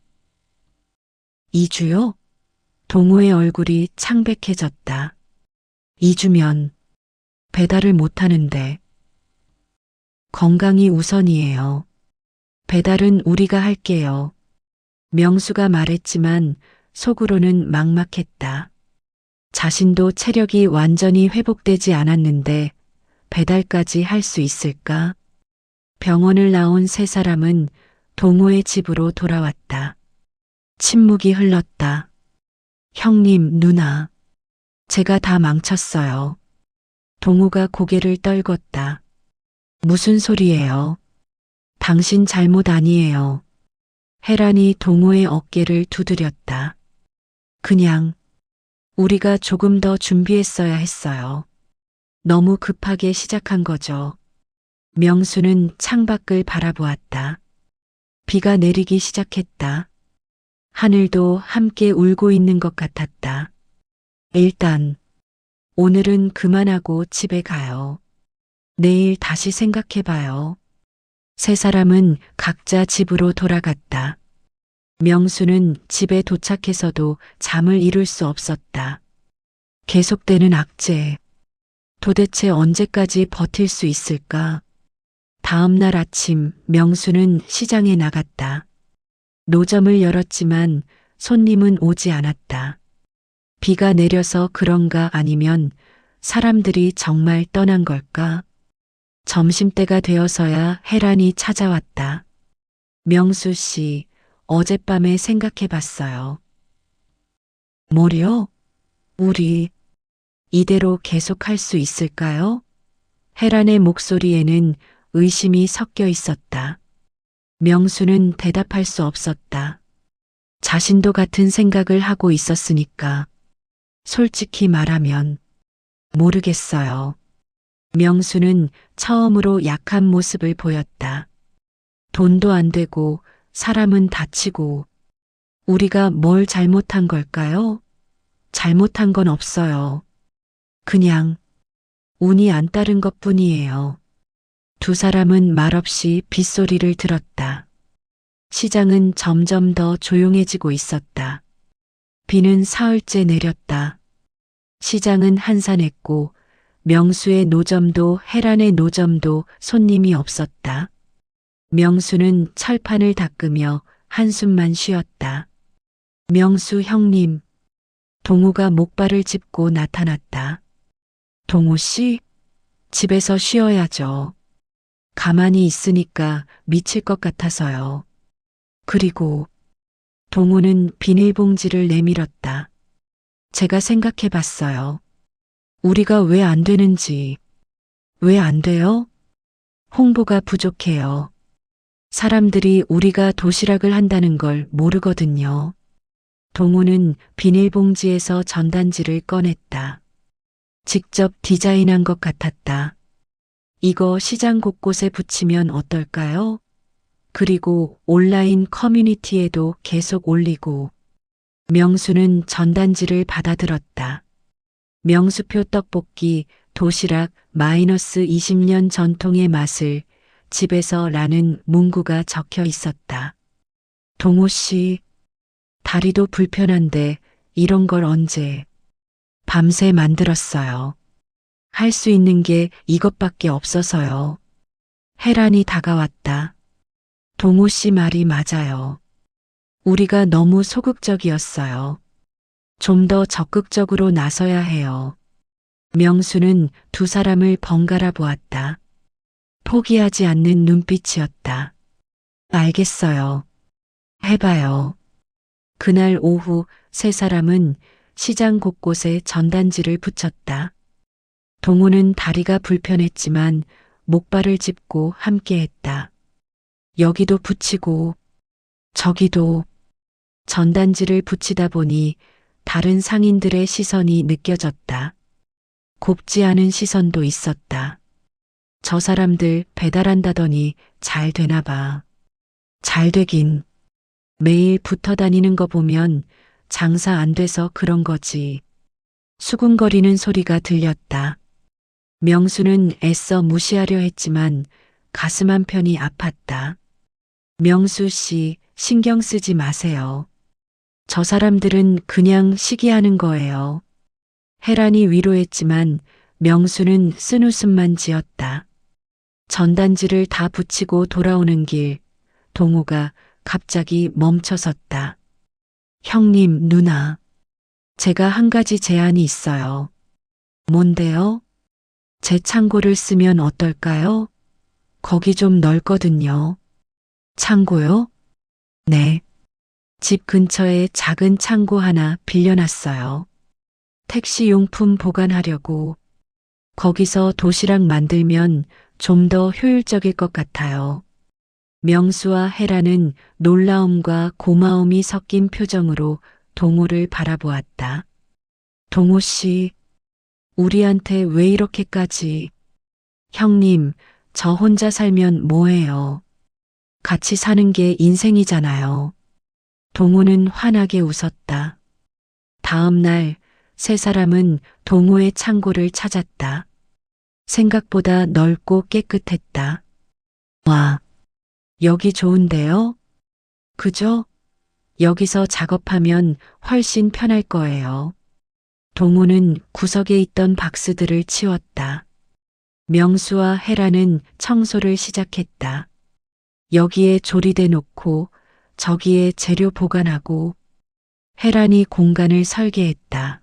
2주요? 동호의 얼굴이 창백해졌다. 2주면 배달을 못하는데. 건강이 우선이에요. 배달은 우리가 할게요. 명수가 말했지만 속으로는 막막했다. 자신도 체력이 완전히 회복되지 않았는데 배달까지 할 수 있을까? 병원을 나온 세 사람은 동호의 집으로 돌아왔다. 침묵이 흘렀다. 형님, 누나, 제가 다 망쳤어요. 동호가 고개를 떨궜다. 무슨 소리예요? 당신 잘못 아니에요. 혜란이 동호의 어깨를 두드렸다. 그냥 우리가 조금 더 준비했어야 했어요. 너무 급하게 시작한 거죠. 명수는 창밖을 바라보았다. 비가 내리기 시작했다. 하늘도 함께 울고 있는 것 같았다. 일단 오늘은 그만하고 집에 가요. 내일 다시 생각해봐요. 세 사람은 각자 집으로 돌아갔다. 명수는 집에 도착해서도 잠을 이룰 수 없었다. 계속되는 악재. 도대체 언제까지 버틸 수 있을까? 다음 날 아침 명수는 시장에 나갔다. 노점을 열었지만 손님은 오지 않았다. 비가 내려서 그런가 아니면 사람들이 정말 떠난 걸까? 점심때가 되어서야 혜란이 찾아왔다. 명수 씨, 어젯밤에 생각해 봤어요. 뭐요? 우리 이대로 계속할 수 있을까요? 혜란의 목소리에는 의심이 섞여 있었다. 명수는 대답할 수 없었다. 자신도 같은 생각을 하고 있었으니까. 솔직히 말하면 모르겠어요. 명수는 처음으로 약한 모습을 보였다. 돈도 안 되고 사람은 다치고 우리가 뭘 잘못한 걸까요? 잘못한 건 없어요. 그냥 운이 안 따른 것뿐이에요. 두 사람은 말없이 빗소리를 들었다. 시장은 점점 더 조용해지고 있었다. 비는 사흘째 내렸다. 시장은 한산했고 명수의 노점도 해란의 노점도 손님이 없었다. 명수는 철판을 닦으며 한숨만 쉬었다. 명수 형님, 동우가 목발을 짚고 나타났다. 동우 씨, 집에서 쉬어야죠. 가만히 있으니까 미칠 것 같아서요. 그리고 동우는 비닐봉지를 내밀었다. 제가 생각해 봤어요. 우리가 왜 안 되는지. 왜 안 돼요? 홍보가 부족해요. 사람들이 우리가 도시락을 한다는 걸 모르거든요. 동우는 비닐봉지에서 전단지를 꺼냈다. 직접 디자인한 것 같았다. 이거 시장 곳곳에 붙이면 어떨까요? 그리고 온라인 커뮤니티에도 계속 올리고. 명수는 전단지를 받아들었다. 명수표 떡볶이, 도시락 마이너스 20년 전통의 맛을 집에서 라는 문구가 적혀 있었다. 동호 씨, 다리도 불편한데 이런 걸 언제? 밤새 만들었어요. 할 수 있는 게 이것밖에 없어서요. 해란이 다가왔다. 동호 씨 말이 맞아요. 우리가 너무 소극적이었어요. 좀 더 적극적으로 나서야 해요. 명수는 두 사람을 번갈아 보았다. 포기하지 않는 눈빛이었다. 알겠어요. 해봐요. 그날 오후 세 사람은 시장 곳곳에 전단지를 붙였다. 동우는 다리가 불편했지만 목발을 짚고 함께했다. 여기도 붙이고 저기도. 전단지를 붙이다 보니 다른 상인들의 시선이 느껴졌다. 곱지 않은 시선도 있었다. 저 사람들 배달한다더니 잘 되나 봐. 잘 되긴. 매일 붙어 다니는 거 보면 장사 안 돼서 그런 거지. 수군거리는 소리가 들렸다. 명수는 애써 무시하려 했지만 가슴 한편이 아팠다. 명수 씨, 신경 쓰지 마세요. 저 사람들은 그냥 시기하는 거예요. 해란이 위로했지만 명수는 쓴웃음만 지었다. 전단지를 다 붙이고 돌아오는 길, 동우가 갑자기 멈춰섰다. 형님, 누나. 제가 한 가지 제안이 있어요. 뭔데요? 제 창고를 쓰면 어떨까요? 거기 좀 넓거든요. 창고요? 네. 집 근처에 작은 창고 하나 빌려놨어요. 택시 용품 보관하려고. 거기서 도시락 만들면 좀 더 효율적일 것 같아요. 명수와 헤라는 놀라움과 고마움이 섞인 표정으로 동호를 바라보았다. 동호 씨, 우리한테 왜 이렇게까지. 형님, 저 혼자 살면 뭐해요? 같이 사는 게 인생이잖아요. 동호는 환하게 웃었다. 다음 날 세 사람은 동호의 창고를 찾았다. 생각보다 넓고 깨끗했다. 와, 여기 좋은데요? 그죠? 여기서 작업하면 훨씬 편할 거예요. 동호는 구석에 있던 박스들을 치웠다. 명수와 헤라는 청소를 시작했다. 여기에 조리대 놓고 저기에 재료 보관하고. 헤란이 공간을 설계했다.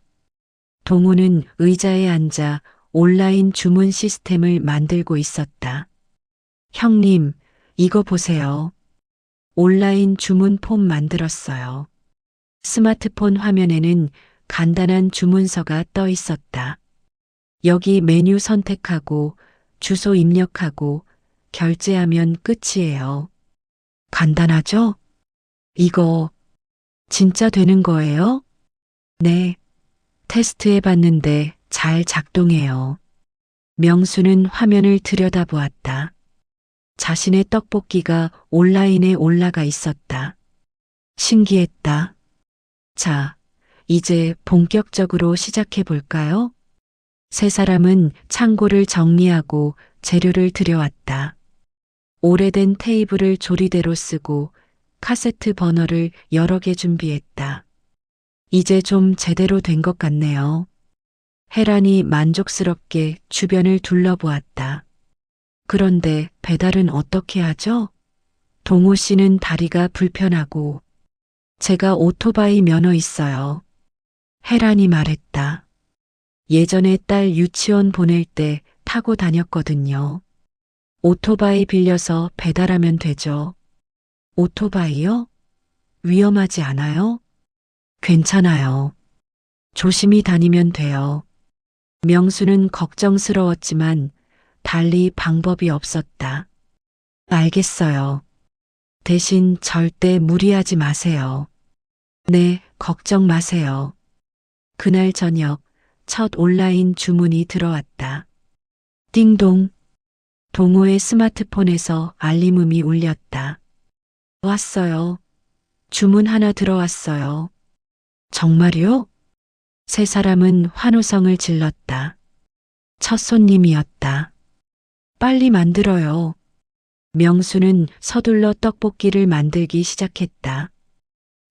동호는 의자에 앉아 온라인 주문 시스템을 만들고 있었다. 형님, 이거 보세요. 온라인 주문 폼 만들었어요. 스마트폰 화면에는 간단한 주문서가 떠 있었다. 여기 메뉴 선택하고 주소 입력하고 결제하면 끝이에요. 간단하죠? 이거 진짜 되는 거예요? 네, 테스트해 봤는데 잘 작동해요. 명수는 화면을 들여다보았다. 자신의 떡볶이가 온라인에 올라가 있었다. 신기했다. 자, 이제 본격적으로 시작해 볼까요? 세 사람은 창고를 정리하고 재료를 들여왔다. 오래된 테이블을 조리대로 쓰고 카세트 버너를 여러 개 준비했다. 이제 좀 제대로 된 것 같네요. 혜란이 만족스럽게 주변을 둘러보았다. 그런데 배달은 어떻게 하죠? 동호 씨는 다리가 불편하고 제가 오토바이 면허 있어요. 혜란이 말했다. 예전에 딸 유치원 보낼 때 타고 다녔거든요. 오토바이 빌려서 배달하면 되죠. 오토바이요? 위험하지 않아요? 괜찮아요. 조심히 다니면 돼요. 명수는 걱정스러웠지만 달리 방법이 없었다. 알겠어요. 대신 절대 무리하지 마세요. 네, 걱정 마세요. 그날 저녁 첫 온라인 주문이 들어왔다. 띵동. 동호의 스마트폰에서 알림음이 울렸다. 왔어요. 주문 하나 들어왔어요. 정말요? 세 사람은 환호성을 질렀다. 첫 손님이었다. 빨리 만들어요. 명수는 서둘러 떡볶이를 만들기 시작했다.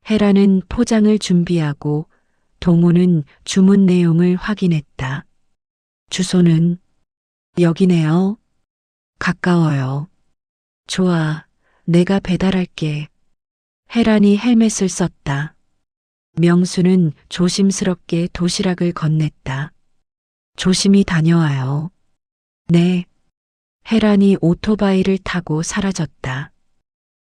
혜라는 포장을 준비하고 동호는 주문 내용을 확인했다. 주소는 여기네요. 가까워요. 좋아, 내가 배달할게. 혜란이 헬멧을 썼다. 명수는 조심스럽게 도시락을 건넸다. 조심히 다녀와요. 네. 혜란이 오토바이를 타고 사라졌다.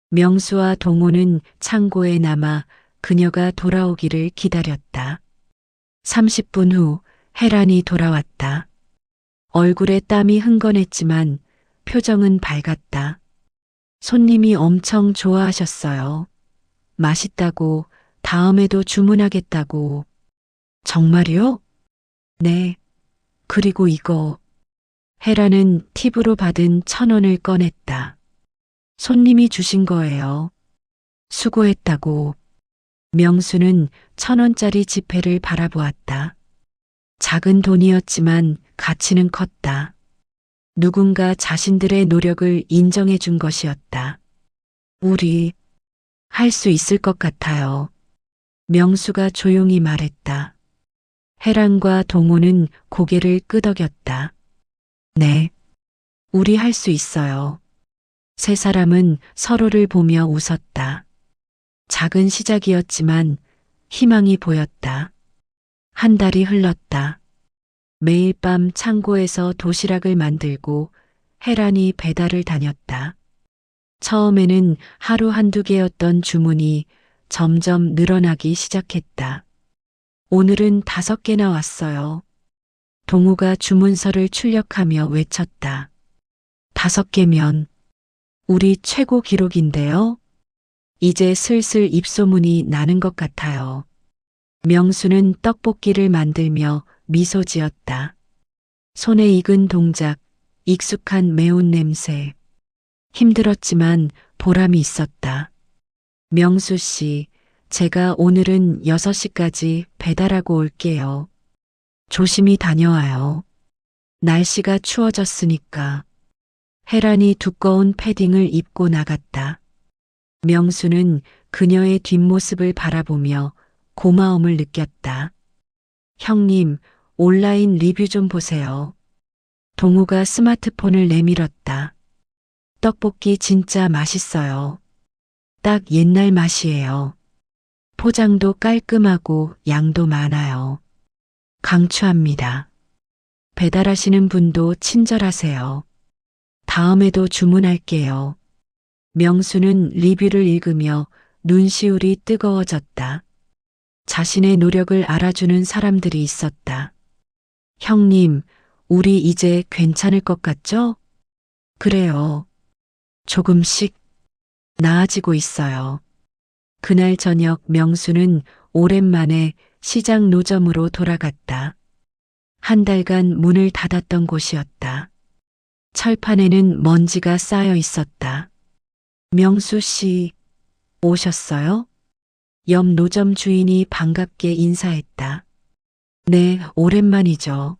명수와 동호는 창고에 남아 그녀가 돌아오기를 기다렸다. 30분 후 혜란이 돌아왔다. 얼굴에 땀이 흥건했지만 표정은 밝았다. 손님이 엄청 좋아하셨어요. 맛있다고, 다음에도 주문하겠다고. 정말요? 네. 그리고 이거. 혜라는 팁으로 받은 1,000원을 꺼냈다. 손님이 주신 거예요. 수고했다고. 명수는 1,000원짜리 지폐를 바라보았다. 작은 돈이었지만 가치는 컸다. 누군가 자신들의 노력을 인정해 준 것이었다. 우리 할 수 있을 것 같아요. 명수가 조용히 말했다. 혜란과 동호는 고개를 끄덕였다. 네, 우리 할 수 있어요. 세 사람은 서로를 보며 웃었다. 작은 시작이었지만 희망이 보였다. 한 달이 흘렀다. 매일 밤 창고에서 도시락을 만들고 혜란이 배달을 다녔다. 처음에는 하루 한두 개였던 주문이 점점 늘어나기 시작했다. 오늘은 5개나 왔어요. 동우가 주문서를 출력하며 외쳤다. 5개면 우리 최고 기록인데요. 이제 슬슬 입소문이 나는 것 같아요. 명수는 떡볶이를 만들며 미소 지었다. 손에 익은 동작, 익숙한 매운 냄새. 힘들었지만 보람이 있었다. 명수 씨, 제가 오늘은 6시까지 배달하고 올게요. 조심히 다녀와요. 날씨가 추워졌으니까. 혜란이 두꺼운 패딩을 입고 나갔다. 명수는 그녀의 뒷모습을 바라보며 고마움을 느꼈다. 형님, 온라인 리뷰 좀 보세요. 동우가 스마트폰을 내밀었다. 떡볶이 진짜 맛있어요. 딱 옛날 맛이에요. 포장도 깔끔하고 양도 많아요. 강추합니다. 배달하시는 분도 친절하세요. 다음에도 주문할게요. 명수는 리뷰를 읽으며 눈시울이 뜨거워졌다. 자신의 노력을 알아주는 사람들이 있었다. 형님, 우리 이제 괜찮을 것 같죠? 그래요. 조금씩 나아지고 있어요. 그날 저녁 명수는 오랜만에 시장 노점으로 돌아갔다. 한 달간 문을 닫았던 곳이었다. 철판에는 먼지가 쌓여 있었다. 명수 씨, 오셨어요? 옆 노점 주인이 반갑게 인사했다. 네, 오랜만이죠.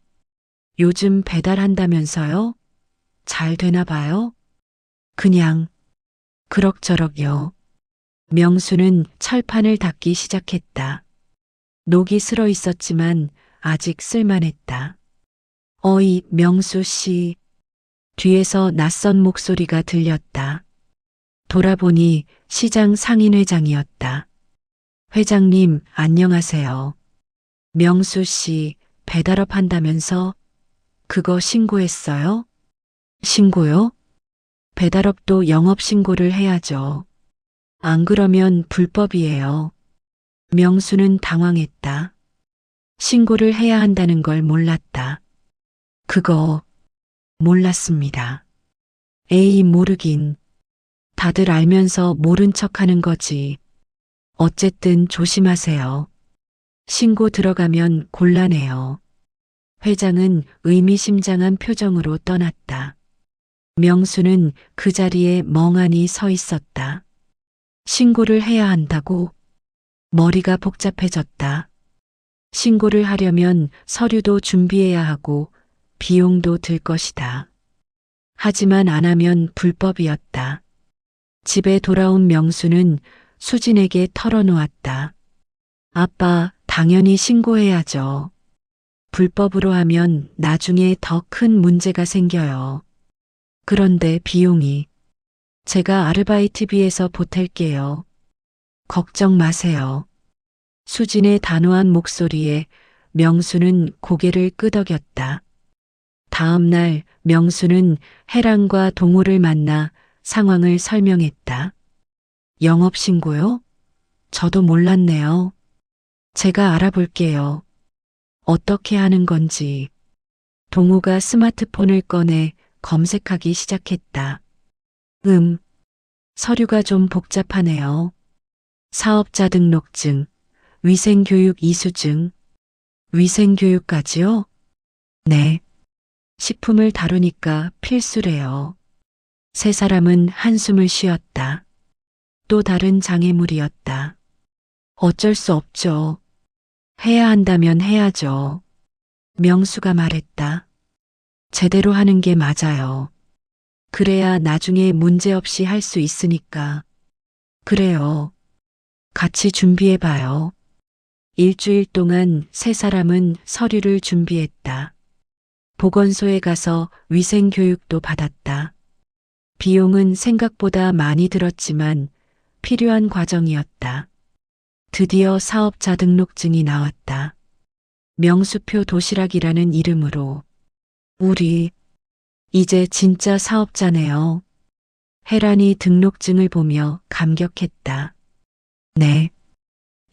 요즘 배달한다면서요? 잘 되나 봐요? 그냥, 그럭저럭요. 명수는 철판을 닦기 시작했다. 녹이 슬어 있었지만 아직 쓸만했다. 어이, 명수 씨. 뒤에서 낯선 목소리가 들렸다. 돌아보니 시장 상인회장이었다. 회장님, 안녕하세요. 명수 씨, 배달업 한다면서? 그거 신고했어요? 신고요? 배달업도 영업신고를 해야죠. 안 그러면 불법이에요. 명수는 당황했다. 신고를 해야 한다는 걸 몰랐다. 그거 몰랐습니다. 에이, 모르긴. 다들 알면서 모른 척 하는 거지. 어쨌든 조심하세요. 신고 들어가면 곤란해요. 회장은 의미심장한 표정으로 떠났다. 명수는 그 자리에 멍하니 서 있었다. 신고를 해야 한다고? 머리가 복잡해졌다. 신고를 하려면 서류도 준비해야 하고 비용도 들 것이다. 하지만 안 하면 불법이었다. 집에 돌아온 명수는 수진에게 털어놓았다. 아빠, 당연히 신고해야죠. 불법으로 하면 나중에 더 큰 문제가 생겨요. 그런데 비용이. 제가 아르바이트비에서 보탤게요. 걱정 마세요. 수진의 단호한 목소리에 명수는 고개를 끄덕였다. 다음 날 명수는 해랑과 동호를 만나 상황을 설명했다. 영업신고요? 저도 몰랐네요. 제가 알아볼게요. 어떻게 하는 건지. 동호가 스마트폰을 꺼내 검색하기 시작했다. 서류가 좀 복잡하네요. 사업자 등록증, 위생교육 이수증, 위생교육까지요? 네. 식품을 다루니까 필수래요. 세 사람은 한숨을 쉬었다. 또 다른 장애물이었다. 어쩔 수 없죠. 해야 한다면 해야죠. 명수가 말했다. 제대로 하는 게 맞아요. 그래야 나중에 문제없이 할 수 있으니까. 그래요. 같이 준비해봐요. 일주일 동안 세 사람은 서류를 준비했다. 보건소에 가서 위생교육도 받았다. 비용은 생각보다 많이 들었지만 필요한 과정이었다. 드디어 사업자 등록증이 나왔다. 명수표 도시락이라는 이름으로. 우리 이제 진짜 사업자네요. 혜란이 등록증을 보며 감격했다. 네.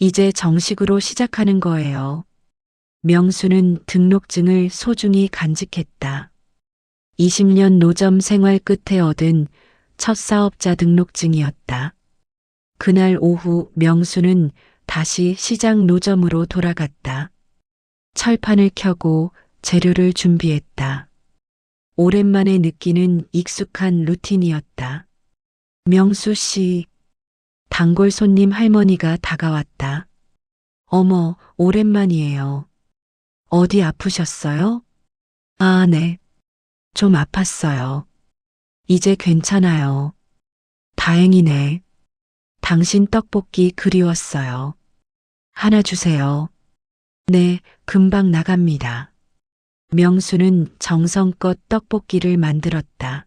이제 정식으로 시작하는 거예요. 명수는 등록증을 소중히 간직했다. 20년 노점 생활 끝에 얻은 첫 사업자 등록증이었다. 그날 오후 명수는 다시 시장 노점으로 돌아갔다. 철판을 켜고 재료를 준비했다. 오랜만에 느끼는 익숙한 루틴이었다. 명수 씨, 단골 손님 할머니가 다가왔다. 어머, 오랜만이에요. 어디 아프셨어요? 아, 네. 좀 아팠어요. 이제 괜찮아요. 다행이네. 당신 떡볶이 그리웠어요. 하나 주세요. 네, 금방 나갑니다. 명수는 정성껏 떡볶이를 만들었다.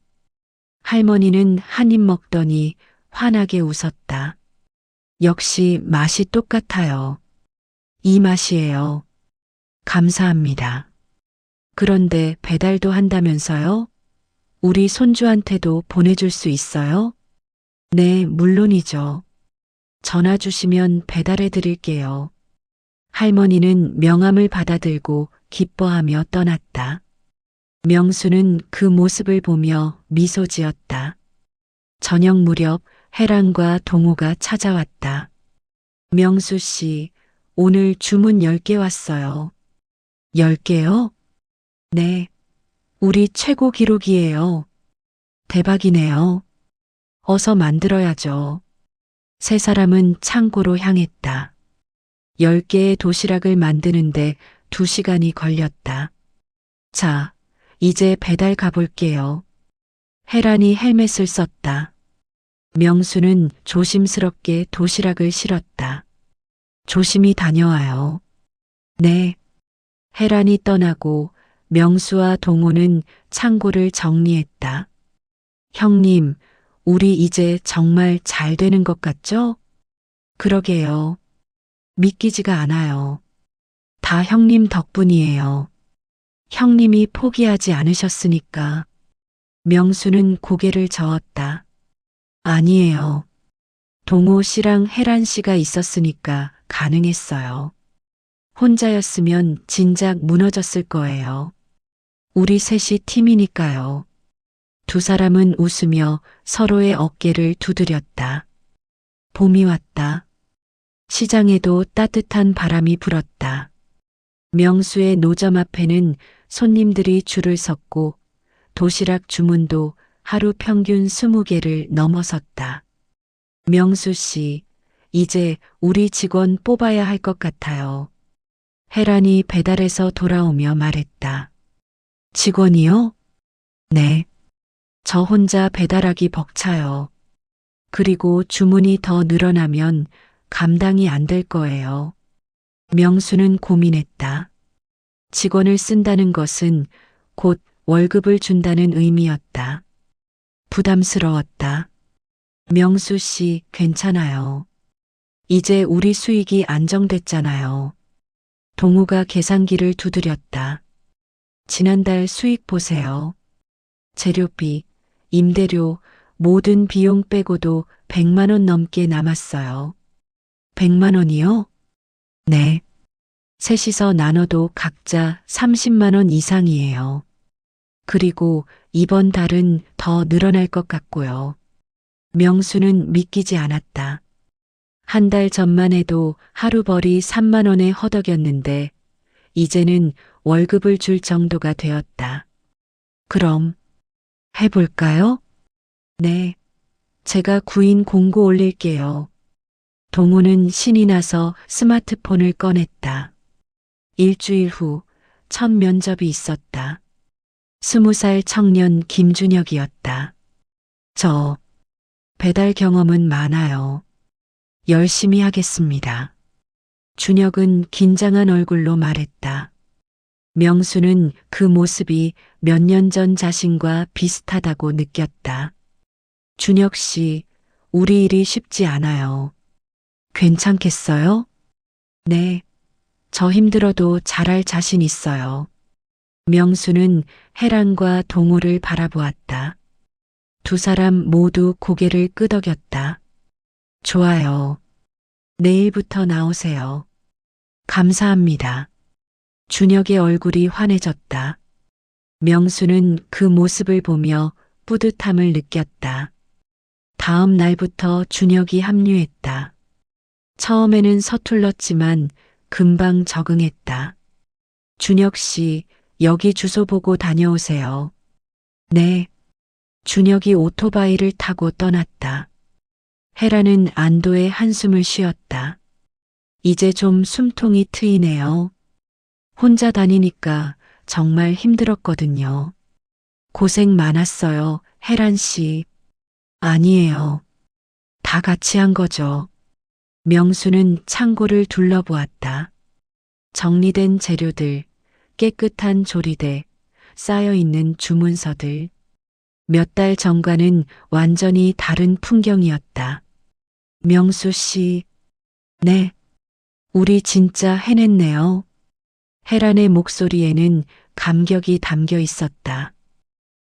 할머니는 한 입 먹더니 환하게 웃었다. 역시 맛이 똑같아요. 이 맛이에요. 감사합니다. 그런데 배달도 한다면서요? 우리 손주한테도 보내줄 수 있어요? 네, 물론이죠. 전화 주시면 배달해 드릴게요. 할머니는 명함을 받아들고 기뻐하며 떠났다. 명수는 그 모습을 보며 미소 지었다. 저녁 무렵 혜란과 동호가 찾아왔다. 명수 씨, 오늘 주문 10개 왔어요. 10개요? 네. 우리 최고 기록이에요. 대박이네요. 어서 만들어야죠. 세 사람은 창고로 향했다. 10개의 도시락을 만드는데 2시간이 걸렸다. 자, 이제 배달 가볼게요. 혜란이 헬멧을 썼다. 명수는 조심스럽게 도시락을 실었다. 조심히 다녀와요. 네. 혜란이 떠나고 명수와 동호는 창고를 정리했다. 형님, 우리 이제 정말 잘 되는 것 같죠? 그러게요. 믿기지가 않아요. 다 형님 덕분이에요. 형님이 포기하지 않으셨으니까. 명수는 고개를 저었다. 아니에요. 동호 씨랑 혜란 씨가 있었으니까 가능했어요. 혼자였으면 진작 무너졌을 거예요. 우리 셋이 팀이니까요. 두 사람은 웃으며 서로의 어깨를 두드렸다. 봄이 왔다. 시장에도 따뜻한 바람이 불었다. 명수의 노점 앞에는 손님들이 줄을 섰고 도시락 주문도 하루 평균 20개를 넘어섰다. 명수 씨, 이제 우리 직원 뽑아야 할 것 같아요. 혜란이 배달에서 돌아오며 말했다. 직원이요? 네. 저 혼자 배달하기 벅차요. 그리고 주문이 더 늘어나면 감당이 안 될 거예요. 명수는 고민했다. 직원을 쓴다는 것은 곧 월급을 준다는 의미였다. 부담스러웠다. 명수 씨, 괜찮아요. 이제 우리 수익이 안정됐잖아요. 동우가 계산기를 두드렸다. 지난달 수익 보세요. 재료비, 임대료, 모든 비용 빼고도 100만 원 넘게 남았어요. 100만 원이요? 네. 셋이서 나눠도 각자 30만 원 이상이에요. 그리고 이번 달은 더 늘어날 것 같고요. 명수는 믿기지 않았다. 한 달 전만 해도 하루벌이 3만 원에 허덕였는데 이제는 월급을 줄 정도가 되었다. 그럼 해볼까요? 네. 제가 구인 공고 올릴게요. 동우는 신이 나서 스마트폰을 꺼냈다. 일주일 후 첫 면접이 있었다. 20살 청년 김준혁이었다. 저 배달 경험은 많아요. 열심히 하겠습니다. 준혁은 긴장한 얼굴로 말했다. 명수는 그 모습이 몇 년 전 자신과 비슷하다고 느꼈다. 준혁 씨, 우리 일이 쉽지 않아요. 괜찮겠어요? 네. 저 힘들어도 잘할 자신 있어요. 명수는 혜란과 동호를 바라보았다. 두 사람 모두 고개를 끄덕였다. 좋아요. 내일부터 나오세요. 감사합니다. 준혁의 얼굴이 환해졌다. 명수는 그 모습을 보며 뿌듯함을 느꼈다. 다음 날부터 준혁이 합류했다. 처음에는 서툴렀지만 금방 적응했다. 준혁 씨, 여기 주소 보고 다녀오세요. 네. 준혁이 오토바이를 타고 떠났다. 혜란은 안도의 한숨을 쉬었다. 이제 좀 숨통이 트이네요. 혼자 다니니까 정말 힘들었거든요. 고생 많았어요, 혜란 씨. 아니에요. 다 같이 한 거죠. 명수는 창고를 둘러보았다. 정리된 재료들, 깨끗한 조리대, 쌓여있는 주문서들. 몇 달 전과는 완전히 다른 풍경이었다. 명수 씨, 네. 우리 진짜 해냈네요. 혜란의 목소리에는 감격이 담겨 있었다.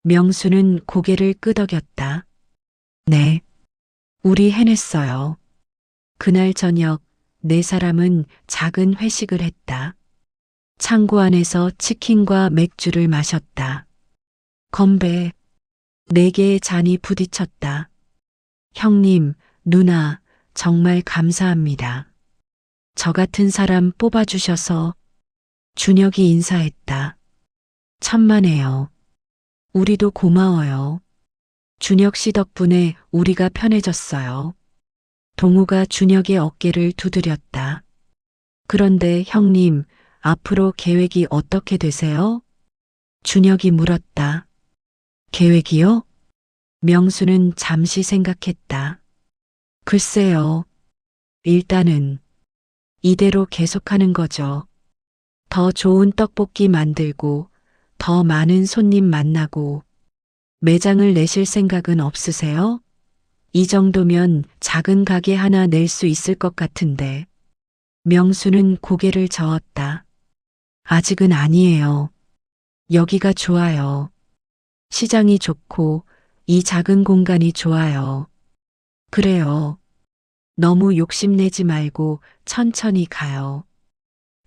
명수는 고개를 끄덕였다. 네. 우리 해냈어요. 그날 저녁 네 사람은 작은 회식을 했다. 창고 안에서 치킨과 맥주를 마셨다. 건배. 네 개의 잔이 부딪혔다. 형님, 누나, 정말 감사합니다. 저 같은 사람 뽑아주셔서 준혁이 인사했다. 천만에요. 우리도 고마워요. 준혁 씨 덕분에 우리가 편해졌어요. 동우가 준혁의 어깨를 두드렸다. 그런데 형님, 앞으로 계획이 어떻게 되세요? 준혁이 물었다. 계획이요? 명수는 잠시 생각했다. 글쎄요. 일단은 이대로 계속하는 거죠. 더 좋은 떡볶이 만들고 더 많은 손님 만나고 매장을 내실 생각은 없으세요? 이 정도면 작은 가게 하나 낼 수 있을 것 같은데. 명수는 고개를 저었다. 아직은 아니에요. 여기가 좋아요. 시장이 좋고 이 작은 공간이 좋아요. 그래요. 너무 욕심내지 말고 천천히 가요.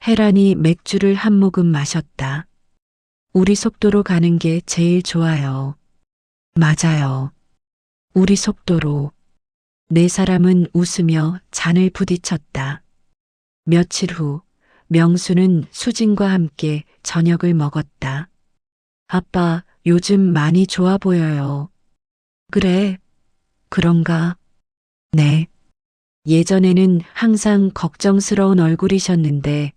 혜란이 맥주를 한 모금 마셨다. 우리 속도로 가는 게 제일 좋아요. 맞아요. 우리 속도로. 네 사람은 웃으며 잔을 부딪혔다. 며칠 후 명수는 수진과 함께 저녁을 먹었다. 아빠, 요즘 많이 좋아 보여요. 그래, 그런가? 네. 예전에는 항상 걱정스러운 얼굴이셨는데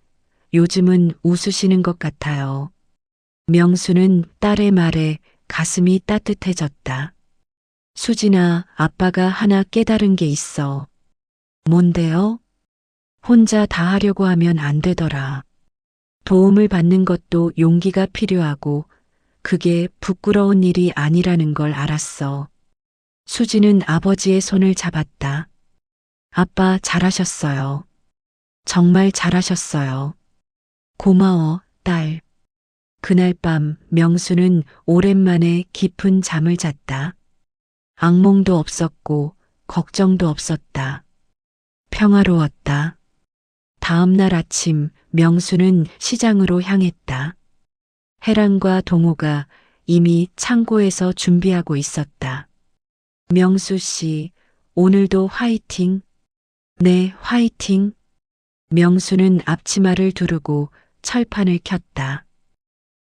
요즘은 웃으시는 것 같아요. 명수는 딸의 말에 가슴이 따뜻해졌다. 수진아, 아빠가 하나 깨달은 게 있어. 뭔데요? 혼자 다 하려고 하면 안 되더라. 도움을 받는 것도 용기가 필요하고 그게 부끄러운 일이 아니라는 걸 알았어. 수지는 아버지의 손을 잡았다. 아빠 잘하셨어요. 정말 잘하셨어요. 고마워, 딸. 그날 밤 명수는 오랜만에 깊은 잠을 잤다. 악몽도 없었고 걱정도 없었다. 평화로웠다. 다음 날 아침 명수는 시장으로 향했다. 혜란과 동호가 이미 창고에서 준비하고 있었다. 명수 씨, 오늘도 화이팅. 네, 화이팅. 명수는 앞치마를 두르고 철판을 켰다.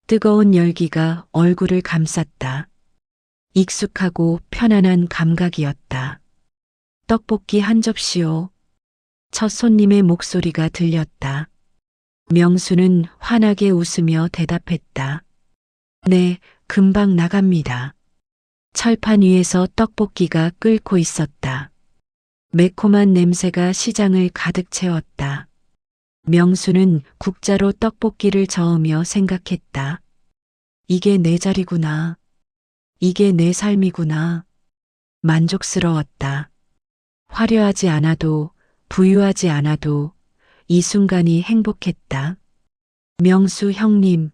뜨거운 열기가 얼굴을 감쌌다. 익숙하고 편안한 감각이었다. 떡볶이 한 접시요. 첫 손님의 목소리가 들렸다. 명수는 환하게 웃으며 대답했다. 네, 금방 나갑니다. 철판 위에서 떡볶이가 끓고 있었다. 매콤한 냄새가 시장을 가득 채웠다. 명수는 국자로 떡볶이를 저으며 생각했다. 이게 내 자리구나. 이게 내 삶이구나. 만족스러웠다. 화려하지 않아도 부유하지 않아도 이 순간이 행복했다. 명수 형님.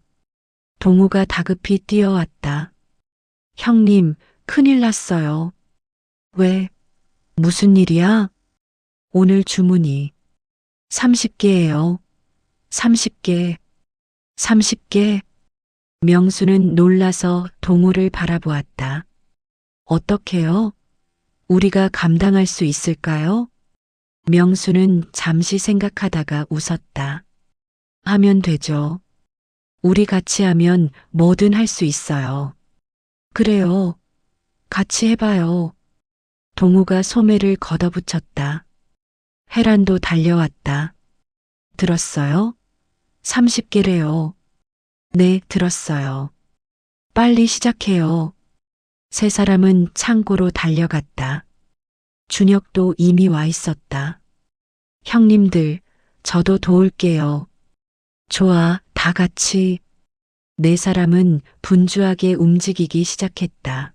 동우가 다급히 뛰어왔다. 형님, 큰일 났어요. 왜? 무슨 일이야? 오늘 주문이 30개예요. 30개. 30개. 명수는 놀라서 동우를 바라보았다. 어떻게요? 우리가 감당할 수 있을까요? 명수는 잠시 생각하다가 웃었다. 하면 되죠. 우리 같이 하면 뭐든 할 수 있어요. 그래요. 같이 해봐요. 동우가 소매를 걷어붙였다. 혜란도 달려왔다. 들었어요? 30개래요. 네, 들었어요. 빨리 시작해요. 세 사람은 창고로 달려갔다. 준혁도 이미 와 있었다. 형님들, 저도 도울게요. 좋아, 다 같이. 네 사람은 분주하게 움직이기 시작했다.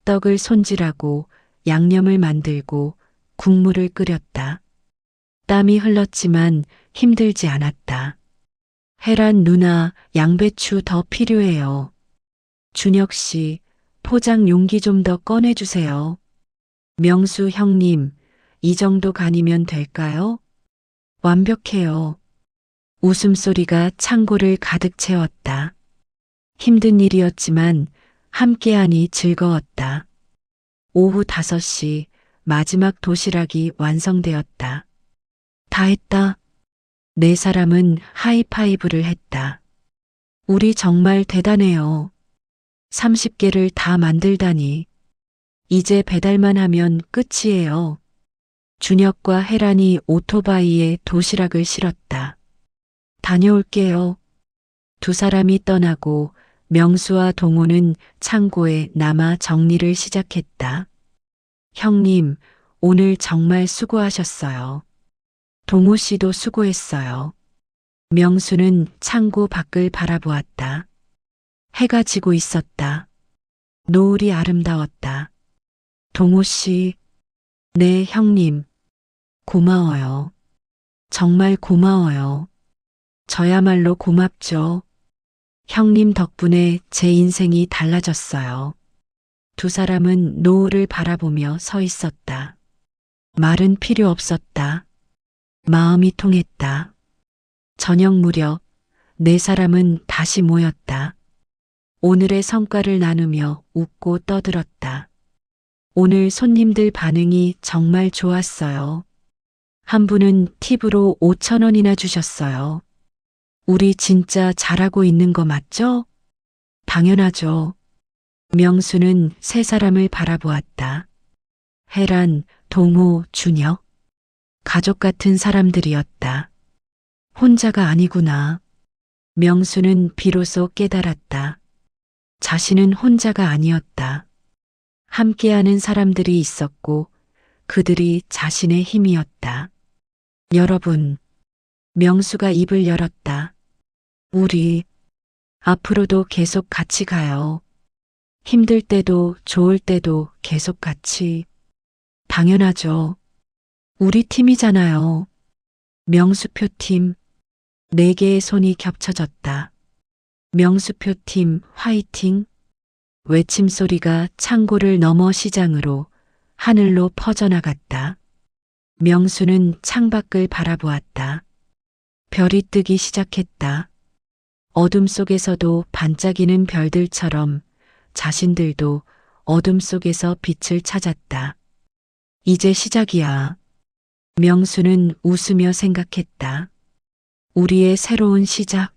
떡을 손질하고 양념을 만들고 국물을 끓였다. 땀이 흘렀지만 힘들지 않았다. 혜란 누나, 양배추 더 필요해요. 준혁 씨, 포장 용기 좀 더 꺼내주세요. 명수 형님, 이 정도 간이면 될까요? 완벽해요. 웃음소리가 창고를 가득 채웠다. 힘든 일이었지만 함께하니 즐거웠다. 오후 5시 마지막 도시락이 완성되었다. 다 했다. 네 사람은 하이파이브를 했다. 우리 정말 대단해요. 30개를 다 만들다니. 이제 배달만 하면 끝이에요. 준혁과 혜란이 오토바이에 도시락을 실었다. 다녀올게요. 두 사람이 떠나고 명수와 동호는 창고에 남아 정리를 시작했다. 형님, 오늘 정말 수고하셨어요. 동호 씨도 수고했어요. 명수는 창고 밖을 바라보았다. 해가 지고 있었다. 노을이 아름다웠다. 동호 씨, 네, 형님. 고마워요. 정말 고마워요. 저야말로 고맙죠. 형님 덕분에 제 인생이 달라졌어요. 두 사람은 노을을 바라보며 서 있었다. 말은 필요 없었다. 마음이 통했다. 저녁 무렵 네 사람은 다시 모였다. 오늘의 성과를 나누며 웃고 떠들었다. 오늘 손님들 반응이 정말 좋았어요. 한 분은 팁으로 5,000원이나 주셨어요. 우리 진짜 잘하고 있는 거 맞죠? 당연하죠. 명수는 세 사람을 바라보았다. 혜란, 동호, 준혁. 가족 같은 사람들이었다. 혼자가 아니구나. 명수는 비로소 깨달았다. 자신은 혼자가 아니었다. 함께하는 사람들이 있었고 그들이 자신의 힘이었다. 여러분, 명수가 입을 열었다. 우리 앞으로도 계속 같이 가요. 힘들 때도 좋을 때도 계속 같이. 당연하죠. 우리 팀이잖아요. 명수표 팀. 네 개의 손이 겹쳐졌다. 명수표 팀 화이팅. 외침 소리가 창고를 넘어 시장으로 하늘로 퍼져나갔다. 명수는 창밖을 바라보았다. 별이 뜨기 시작했다. 어둠 속에서도 반짝이는 별들처럼 자신들도 어둠 속에서 빛을 찾았다. 이제 시작이야. 명수는 웃으며 생각했다. 우리의 새로운 시작.